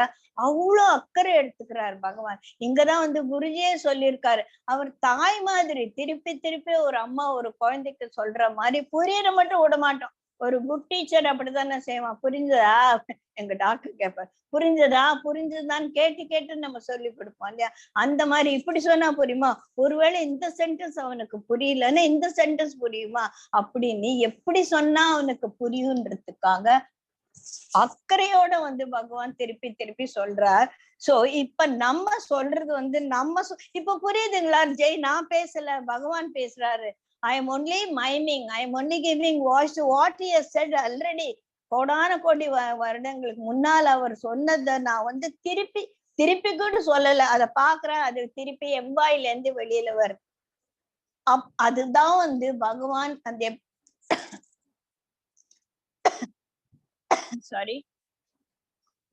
அவ்வளவு அக்கறை எடுத்துக்கிறார் பகவான். இங்கதான் வந்து குருஜியே சொல்லியிருக்காரு. அவர் தாய் மாதிரி திருப்பி திருப்பி ஒரு அம்மா ஒரு குழந்தைக்கு சொல்ற மாதிரி புரியற மட்டும் விட மாட்டோம். ஒரு குட் டீச்சர் அப்படித்தானே செய்வான். புரிஞ்சதா? எங்க டாக்டர் கேட்பார், புரிஞ்சதா புரிஞ்சதான்னு கேட்டு கேட்டு நம்ம சொல்லி கொடுப்போம் இல்லையா? அந்த மாதிரி இப்படி சொன்னா புரியுமா? ஒருவேளை இந்த சென்டென்ஸ் அவனுக்கு புரியலன்னா இந்த சென்டென்ஸ் புரியுமா அப்படின்னு எப்படி சொன்னா அவனுக்கு புரியுன்றதுக்காக அக்கறையோட வந்து பகவான் திருப்பி திருப்பி சொல்றார். சோ இப்ப நம்ம சொல்றது வந்து இப்ப புரியுதுங்களா ஜெய்? நான் பேசல, பகவான் பேசுறாரு. I am only miming. I am only giving voice to what he has said already. கோடான கோடி வருடங்களுக்கு முன்னால் அவர் சொன்னதை நான் வந்து திருப்பி திருப்பி கூட சொல்லல. அதை பாக்குறேன், அது திருப்பி எவ்வாயில இருந்து வெளியில வருது. அதுதான் வந்து பகவான் அந்த சாரி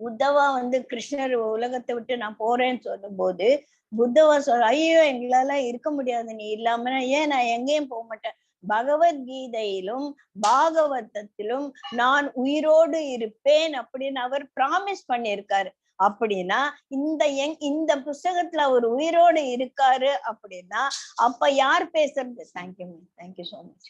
உத்தவா வந்து கிருஷ்ணர் உலகத்தை விட்டு நான் போறேன்னு சொல்லும் போது புத்தவா சொல்ற, ஐயோ எங்களால இருக்க முடியாது நீ இல்லாம, ஏன் நான் எங்கேயும் போக மாட்டேன். பகவத்கீதையிலும் பாகவதத்திலும் நான் உயிரோடு இருப்பேன் அப்படின்னு அவர் பிராமிஸ் பண்ணியிருக்காரு. அப்படின்னா இந்த புஸ்தகத்துல அவர் உயிரோடு இருக்காரு அப்படின்னா அப்ப யார் பேசுறது? Thank you ma'am, thank you so much.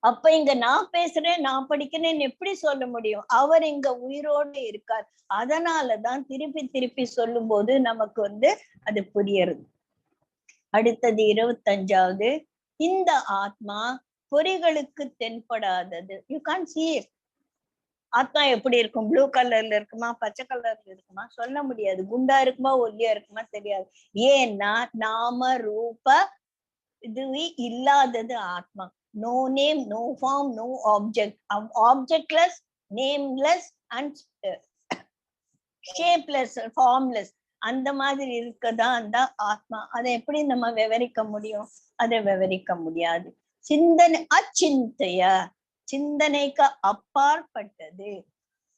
அப்ப இங்க நான் பேசுறேன், நான் படிக்கிறேன்னு எப்படி சொல்ல முடியும்? அவர் இங்க உயிரோடு இருக்கார். அதனாலதான் திருப்பி திருப்பி சொல்லும் போது நமக்கு அது புரியறது. அடுத்தது 25வது, இந்த ஆத்மா பொறிகளுக்கு தென்படாதது. You can see it. ஆத்மா எப்படி இருக்கும்? ப்ளூ கலர்ல இருக்குமா, பச்சை கலர்ல இருக்குமா சொல்ல முடியாது. குண்டா இருக்குமா, ஒல்லியா இருக்குமா தெரியாது. ஏன்னா நாம ரூப இதுவே இல்லாதது ஆத்மா. No name, no form, no object. Objectless, nameless and shapeless, formless. அந்த மாதிரி இருக்கதான் அந்த ஆத்மா. அதை எப்படி நம்ம விவரிக்க முடியும்? அதை விவரிக்க முடியாது. சிந்தனை அச்சிந்தைய, சிந்தனைக்கு அப்பாற்பட்டது.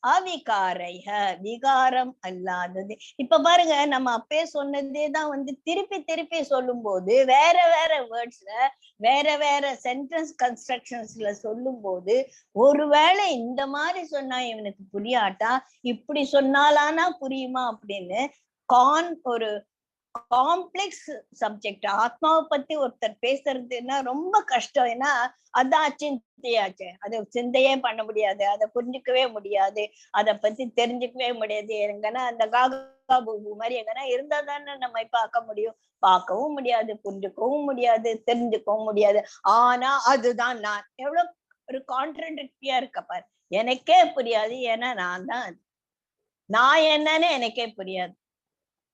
அவிகாரைக, விகாரம் அல்லாதது. இப்ப பாருங்க, நம்ம அப்பே சொன்னதேதான் திருப்பி திருப்பி சொல்லும் போது வேற வேற வேர்ட்ஸ்ல வேற வேற சென்டென்ஸ் கன்ஸ்ட்ரக்ஷன்ஸ்ல சொல்லும் போது ஒருவேளை இந்த மாதிரி சொன்னா இவனுக்கு புரியாட்டா இப்படி சொன்னாலானா புரியுமா அப்படின்னு ஒரு காம்ப்ளெக்ஸ் சப்ஜெக்ட். ஆத்மாவை பத்தி ஒருத்தர் பேசுறதுன்னா ரொம்ப கஷ்டம். ஏன்னா அதான் அச்சிந்தையாச்சு. அதை சிந்தையே பண்ண முடியாது, அதை புரிஞ்சுக்கவே முடியாது, அதை பத்தி தெரிஞ்சுக்கவே முடியாது. எங்கன்னா அந்த காகா பூபு மாதிரி எங்கன்னா இருந்தா தானே நம்ம பார்க்க முடியும். பார்க்கவும் முடியாது, புரிஞ்சுக்கவும் முடியாது, தெரிஞ்சுக்கவும் முடியாது. ஆனா அதுதான் நான். எவ்வளவு ஒரு கான்ட்ரடிக்டியா இருக்க பாரு. எனக்கே புரியாது, ஏன்னா நான் என்னன்னு எனக்கே புரியாது,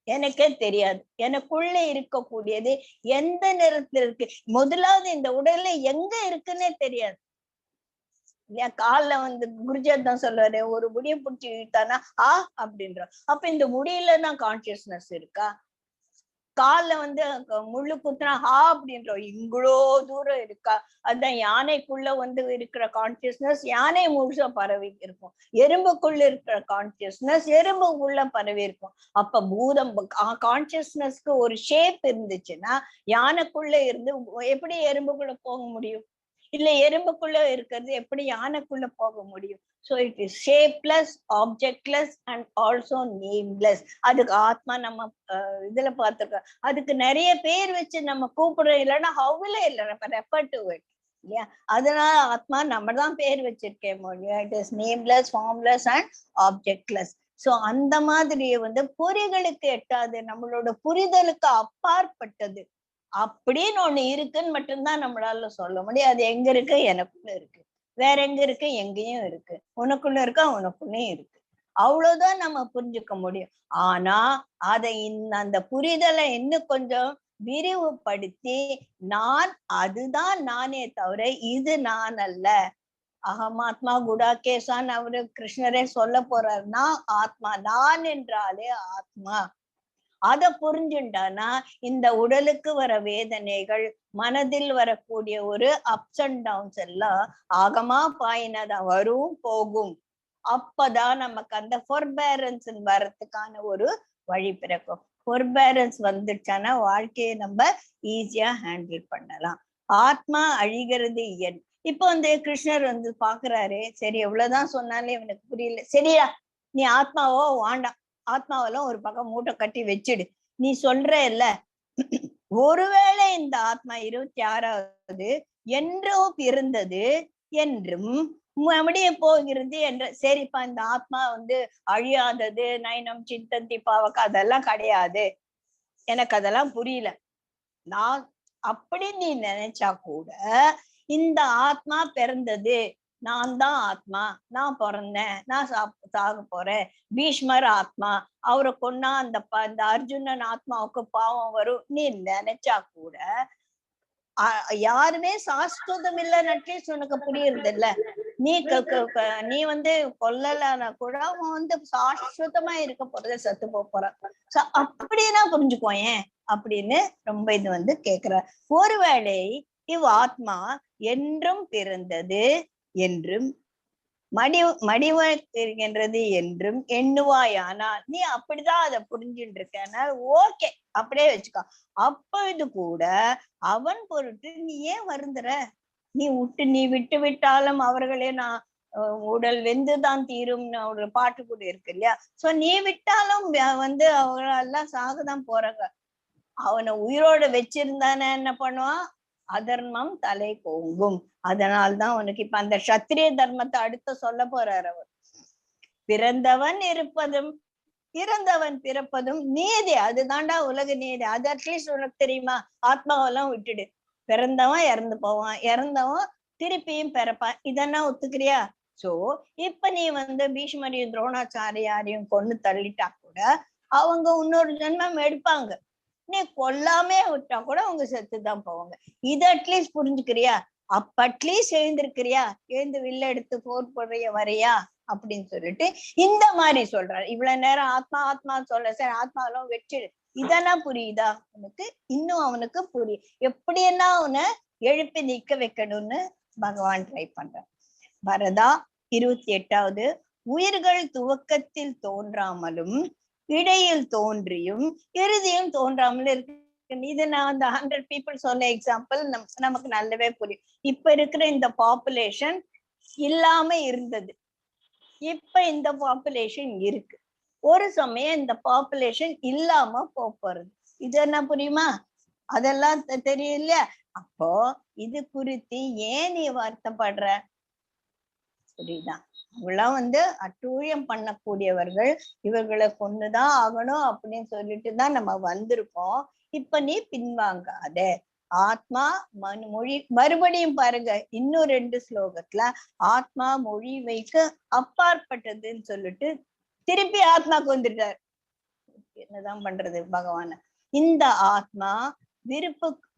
எனக்கே தெரியாது. எனக்குள்ள இருக்கக்கூடியது எந்த நிறத்துல இருக்கு, முதலாவது இந்த உடல்ல எங்க இருக்குன்னே தெரியாது இல்லையா? காலில் குருஜர் தான் சொல்லுவாரு, ஒரு முடியை பிடிச்சி இழுத்தானா அப்படின்றோம். அப்ப இந்த முடியலதான் கான்சியஸ்னஸ் இருக்கா? காலில் முள்ளு குத்துனா அப்படின்றோம். இவ்வளோ தூரம் இருக்கா? அதான் யானைக்குள்ள இருக்கிற கான்சியஸ்னஸ் யானை முழுசா பரவி இருக்கும். எறும்புக்குள்ள இருக்கிற கான்சியஸ்னஸ் எறும்புக்குள்ள பரவி இருக்கும். அப்ப பூதம் கான்சியஸ்னஸ்க்கு ஒரு ஷேப் இருந்துச்சுன்னா யானைக்குள்ள இருந்து எப்படி எறும்புக்குள்ள போக முடியும்? இல்ல எறும்புக்குள்ள இருக்கிறது எப்படி யானைக்குள்ள போக முடியும்? So it is shapeless, objectless and also nameless. அதுக்கு ஆத்மா நம்ம இதுல பார்த்திருக்கோம். அதுக்கு நிறைய பேர் வச்சு நம்ம கூப்பிடுறோம், இல்லைன்னா ஹவுல இல்லை, நம்ம ரெஃபர் டு இட் இல்லையா? அதனால ஆத்மா நம்ம தான் பேர் வச்சிருக்கேன் இல்லையா? It is nameless, formless and objectless. So அந்த மாதிரி பொறிகளுக்கு எட்டாது, நம்மளோட புரிதலுக்கு அப்பாற்பட்டது அப்படின்னு ஒண்ணு இருக்குன்னு மட்டும்தான் நம்மளால சொல்ல முடியும். அது எங்க இருக்கு? எனக்குள்ள இருக்கு. வேற எங்க இருக்கு? எங்கேயும் இருக்கு. உனக்குள்ள இருக்கா? உனக்குள்ளயும் இருக்கு. அவ்வளவுதான் நம்ம புரிஞ்சுக்க முடியும். ஆனா அதை அந்த புரிதலை இன்னும் கொஞ்சம் விரிவுபடுத்தி நான் அதுதான் நானே தவிர இது நான் அல்ல, அகமாத்மா குடாகேசான் அவரு கிருஷ்ணரே சொல்ல போறாருன்னா ஆத்மா, நான் என்றாலே ஆத்மா. அதை புரிஞ்சுட்டானா இந்த உடலுக்கு வர வேதனைகள், மனதில் வரக்கூடிய ஒரு அப்ஸ் அண்ட் டவுன்ஸ் எல்லாம் ஆகமா பாயினதான் வரும் போகும். அப்பதான் நமக்கு அந்த ஃபோர்பேரன்ஸ் வர்றதுக்கான ஒரு வழி பிறக்கும். ஃபோர்பேரன்ஸ் வந்துச்சானா வாழ்க்கையை நம்ம ஈஸியா ஹேண்டில் பண்ணலாம். ஆத்மா அழிகிறது என். இப்ப கிருஷ்ணர் பாக்குறாரு, சரி எவ்வளவுதான் சொன்னாலே இவனுக்கு புரியல. சரியா, நீ ஆத்மாவோ வாண்டாம், ஆத்மாவெல்லாம் ஒரு பக்கம் மூட்டை கட்டி வச்சிடு. நீ சொல்ற இல்ல, ஒருவேளை இந்த ஆத்மா 26வது என்றோ பிறந்தது என்றும் முடிய போகிறது என்ற, சரிப்பா இந்த ஆத்மா அழியாதது, நயனம் சிந்தந்தி பாவக்க அதெல்லாம் கிடையாது, எனக்கு அதெல்லாம் புரியல. நான் அப்படி நீ நினைச்சா கூட இந்த ஆத்மா பிறந்தது, நான் தான் ஆத்மா, நான் பிறந்தேன், நான் சாக போறேன். பீஷ்மர் ஆத்மா, அவரை கொன்னா அந்த அர்ஜுனன் ஆத்மாவுக்கு பாவம் வரும் நீ நினைச்சா கூட யாருமே சாஸ்வதம் இல்லைன்னு அட்லீஸ்ட் உனக்கு புரியுறது இல்ல. நீ நீ கொல்லலன்னா கூட அவன் சாஸ்வதமா இருக்க போறத செத்து போறான். அப்படின்னா புரிஞ்சுக்கோ ஏன் அப்படின்னு ரொம்ப இது கேக்குற. ஒருவேளை ஆத்மா என்றும் பிறந்தது என்றும் மடிவென்றது என்றும் எண்ணுவாயானா நீ அப்படிதான் அதை புரிஞ்சுட்டு இருக்க, ஓகே அப்படியே வச்சுக்கோ. அப்பொழுது கூட அவன் பொருட்டு நீ ஏன் வருந்துற? நீ விட்டு விட்டாலும் அவர்களே நான் உடல் வெந்துதான் தீரும்னு ஒரு பாட்டு கூட இருக்கு இல்லையா? சோ நீ விட்டாலும் வந்து அவங்க எல்லாம் சாகதான் போறாங்க. அவனை உயிரோட வச்சிருந்தானே என்ன பண்ணுவான்? அதர்மம் தலை கோங்கும். அதனால்தான் உனக்கு இப்ப அந்த சத்திரிய தர்மத்தை அடுத்த சொல்ல போறார் அவர். பிறந்தவன் இருப்பதும் இறந்தவன் பிறப்பதும் நீதி. அதுதான்டா உலக நீதி. அது அட்லீஸ்ட் உனக்கு தெரியுமா? ஆத்மாவெல்லாம் விட்டுடு. பிறந்தவன் இறந்து போவான், இறந்தவன் திருப்பியும் பிறப்பான். இதெல்லாம் ஒத்துக்கிறியா? சோ இப்ப நீ வந்து பீஷ்மரையும் துரோணாச்சாரியாரையும் கொண்டு தள்ளிட்டா கூட அவங்க இன்னொரு ஜென்மம் எடுப்பாங்க. நீ கொல்லாமே விட்டா கூட அவங்க செத்துதான் போவாங்க. இத அட்லீஸ்ட் புரிஞ்சுக்கிறியா? அப்ப அட்லீஸ்ட் எழுந்திருக்கிறியா? எழுந்து வில்ல எடுத்து போர் போடுறிய வரையா அப்படின்னு சொல்லிட்டு இந்த மாதிரி சொல்றாரு. இவ்வளவு நேரம் ஆத்மா ஆத்மா சொல்ல, சரி ஆத்மாவெல்லாம் வெற்றிடு, இதெல்லாம் புரியுதா உனக்கு? இன்னும் அவனுக்கு புரியும். எப்படியெல்லாம் அவனை எழுப்பி நிக்க வைக்கணும்னு பகவான் ட்ரை பண்றான். பரதா 28வது. உயிர்கள் துவக்கத்தில் தோன்றாமலும் இடையில் தோன்றியும் இறுதியும் தோன்றாமல் இருக்கு. இது நான் அந்த 100 people சொன்ன எக்ஸாம்பிள் நமக்கு நல்லாவே புரியும். இப்ப இருக்கிற இந்த பாப்புலேஷன் இல்லாம இருந்தது, இப்ப இந்த பாப்புலேஷன் இருக்கு. ஒரு சமயம் இந்த பாப்புலேஷன் இல்லாம போறது. இது என்ன புரியுமா? அதெல்லாம் தெரியல. அப்போ இது குறித்து ஏன் நீ வருத்தப்படுற? புரியுதா? இவெல்லாம் வந்து அட்டூழியம் பண்ணக்கூடியவர்கள், இவர்களை கொண்டுதான் ஆகணும் அப்படின்னு சொல்லிட்டுதான் நம்ம வந்திருக்கோம். இப்ப நீ பின்வாங்காத. ஆத்மா மொழி மறுபடியும் பாருங்க, இன்னும் 2 ஸ்லோகத்துல ஆத்மா மொழி வைக்க அப்பாற்பட்டதுன்னு சொல்லிட்டு திருப்பி ஆத்மாக்கு வந்துட்டார். என்னதான் பண்றது பகவான? இந்த ஆத்மா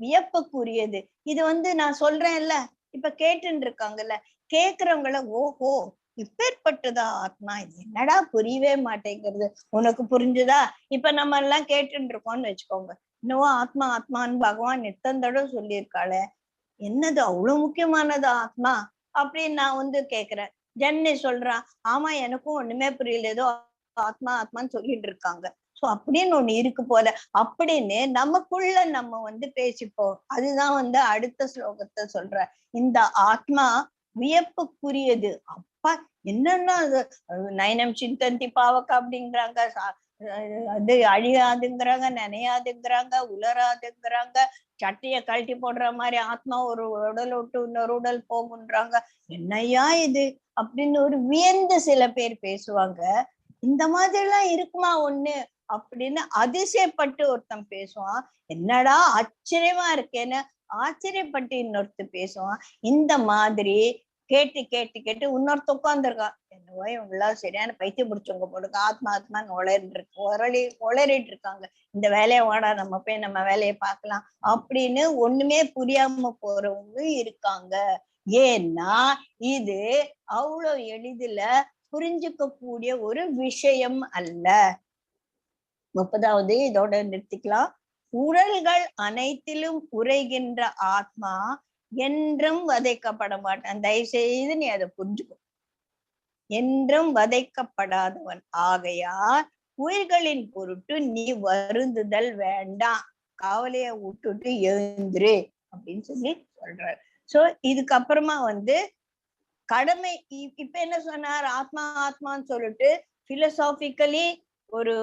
வியப்புக்குரியது. இது வந்து நான் சொல்றேன்ல, இப்ப கேட்டுன்னு இருக்காங்கல்ல, கேக்குறவங்கள ஓஹோ இப்பேற்பட்டதா ஆத்மா, இது என்னடா புரியவே மாட்டேங்கிறது, உனக்கு புரிஞ்சுதா? இப்ப நம்ம எல்லாம் கேட்டுன்னு இருக்கோம்னு வச்சுக்கோங்க. இன்னும் ஆத்மா ஆத்மான்னு பகவான் எத்தனை தடவை சொல்லியிருக்காளே, என்னது அவ்வளவு முக்கியமானதா ஆத்மா அப்படின்னு நான் வந்து கேக்குறேன். ஜென்னி சொல்றான், ஆமா எனக்கும் ஒண்ணுமே புரியல, ஏதோ ஆத்மா ஆத்மான்னு சொல்லிட்டு இருக்காங்க. சோ அப்படின்னு ஒண்ணு இருக்கு போல அப்படின்னு நமக்குள்ள நம்ம வந்து பேசிப்போம். அதுதான் வந்து அடுத்த ஸ்லோகத்தை சொல்ற. இந்த ஆத்மா வியப்புக்குரியது. அப்பா என்னன்னா அது நயனம் சிந்தந்தி பாவக்க அப்படிங்கிறாங்க, அது அழியாதுங்கிறாங்க, நினையாதுங்கிறாங்க, உலராதுங்கிறாங்க, சட்டைய கழட்டி போடுற மாதிரி ஆத்மா ஒரு உடல் விட்டு இன்னொரு உடல் போகுன்றாங்க. என்னையா இது அப்படின்னு ஒரு வியந்து சில பேர் பேசுவாங்க. இந்த மாதிரி எல்லாம் இருக்குமா ஒண்ணு அப்படின்னு அதிசயப்பட்டு ஒருத்தன் பேசுவான். என்னடா ஆச்சரியமா இருக்கேன்னு ஆச்சரியப்பட்டு இன்னொருத்தர் பேசுவான். இந்த மாதிரி கேட்டு கேட்டு கேட்டு இன்னொருத்த உட்காந்துருக்கான், என்னவோ இவங்களாம் சரியான பைத்தியம் பிடிச்சவங்க போடுங்க, ஆத்மா ஆத்மான்னு உளறிட்டு இருக்காங்க, இந்த வேலையை வாடா நம்ம போய் நம்ம வேலையை பார்க்கலாம் அப்படின்னு ஒண்ணுமே புரியாம போறவங்க இருக்காங்க. ஏன்னா இது அவ்வளவு எளிதில புரிஞ்சுக்க கூடிய ஒரு விஷயம் அல்ல. 30வது இதோட நிறுத்திக்கலாம். உடல்கள் அனைத்திலும் உரைகின்ற ஆத்மா என்றும் வதைக்கப்பட மாட்டான். தயவு செய்து நீ அதை புரிஞ்சுக்கோ. என்றும் வதைக்கப்படாதவன் ஆகையால் உயிர்களின் பொருட்டு நீ வருந்துதல் வேண்டாம், காவலைய விட்டுட்டு எழுந்துரு அப்படின்னு சொல்லி சொல்றாரு. சோ இதுக்கப்புறமா வந்து கடமை. இப்ப என்ன சொன்னார்? ஆத்மா ஆத்மான்னு சொல்லிட்டு பிலசாபிக்கலி ஒரு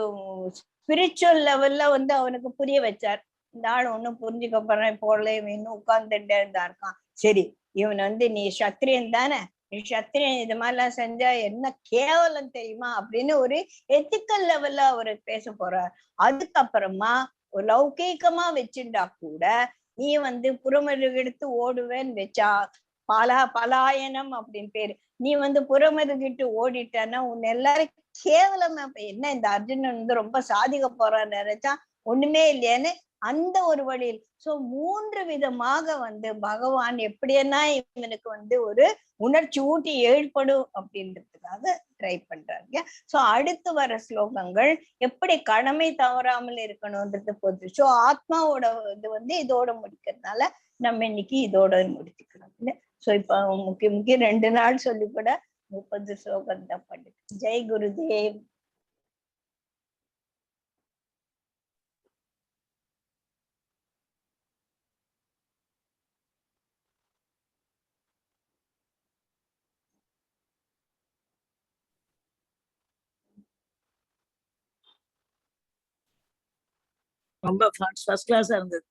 ஸ்பிரிச்சுவல் லெவல்ல வந்து அவனுக்கு புரிய வச்சார். இந்த ஆள் ஒண்ணும் புரிஞ்சுக்க போறேன் போல, இவன் இன்னும் உட்கார்ந்துட்டே இருந்தா இருக்கான். சரி, இவன் வந்து நீ சத்திரியன் தானே, நீ சத்திரியன், இது மாதிரிலாம் செஞ்சா என்ன கேவலம் தெரியுமா அப்படின்னு ஒரு எத்திக்கல் லெவல்ல அவரு பேச போறார். அதுக்கப்புறமா ஒரு லௌகீகமா வச்சுட்டா கூட நீ வந்து புறமருகு எடுத்து ஓடுவேன்னு வச்சா, பலாயனம் அப்படின்னு பேரு, நீ வந்து புறமருகிட்டு ஓடிட்டன்னா உன்னை எல்லாரும் கேவலமா என்ன இந்த அர்ஜுனன் வந்து ரொம்ப சாதிக்க போறான்னு நினைச்சா ஒண்ணுமே இல்லையான்னு அந்த ஒரு வழியில். சோ 3 விதமாக வந்து பகவான் எப்படின்னா இவனுக்கு வந்து ஒரு உணர்ச்சி ஊட்டி ஏற்படும் அப்படின்றதுக்காக ட்ரை பண்றாங்க. சோ அடுத்து வர ஸ்லோகங்கள் எப்படி கடமை தவறாமல் இருக்கணும்ன்றது பொறுத்து. சோ ஆத்மாவோட இது வந்து இதோட முடிக்கிறதுனால நம்ம இன்னைக்கு இதோட முடிச்சுக்கலாம். சோ இப்ப முக்கிய 2 நாள் சொல்லி கூட 30 ஸ்லோகம் தான் பண்ணு. ஜெய் குருதேவ். ரொம்ப ஃபர்ஸ்ட் கிளாஸா இருந்தது.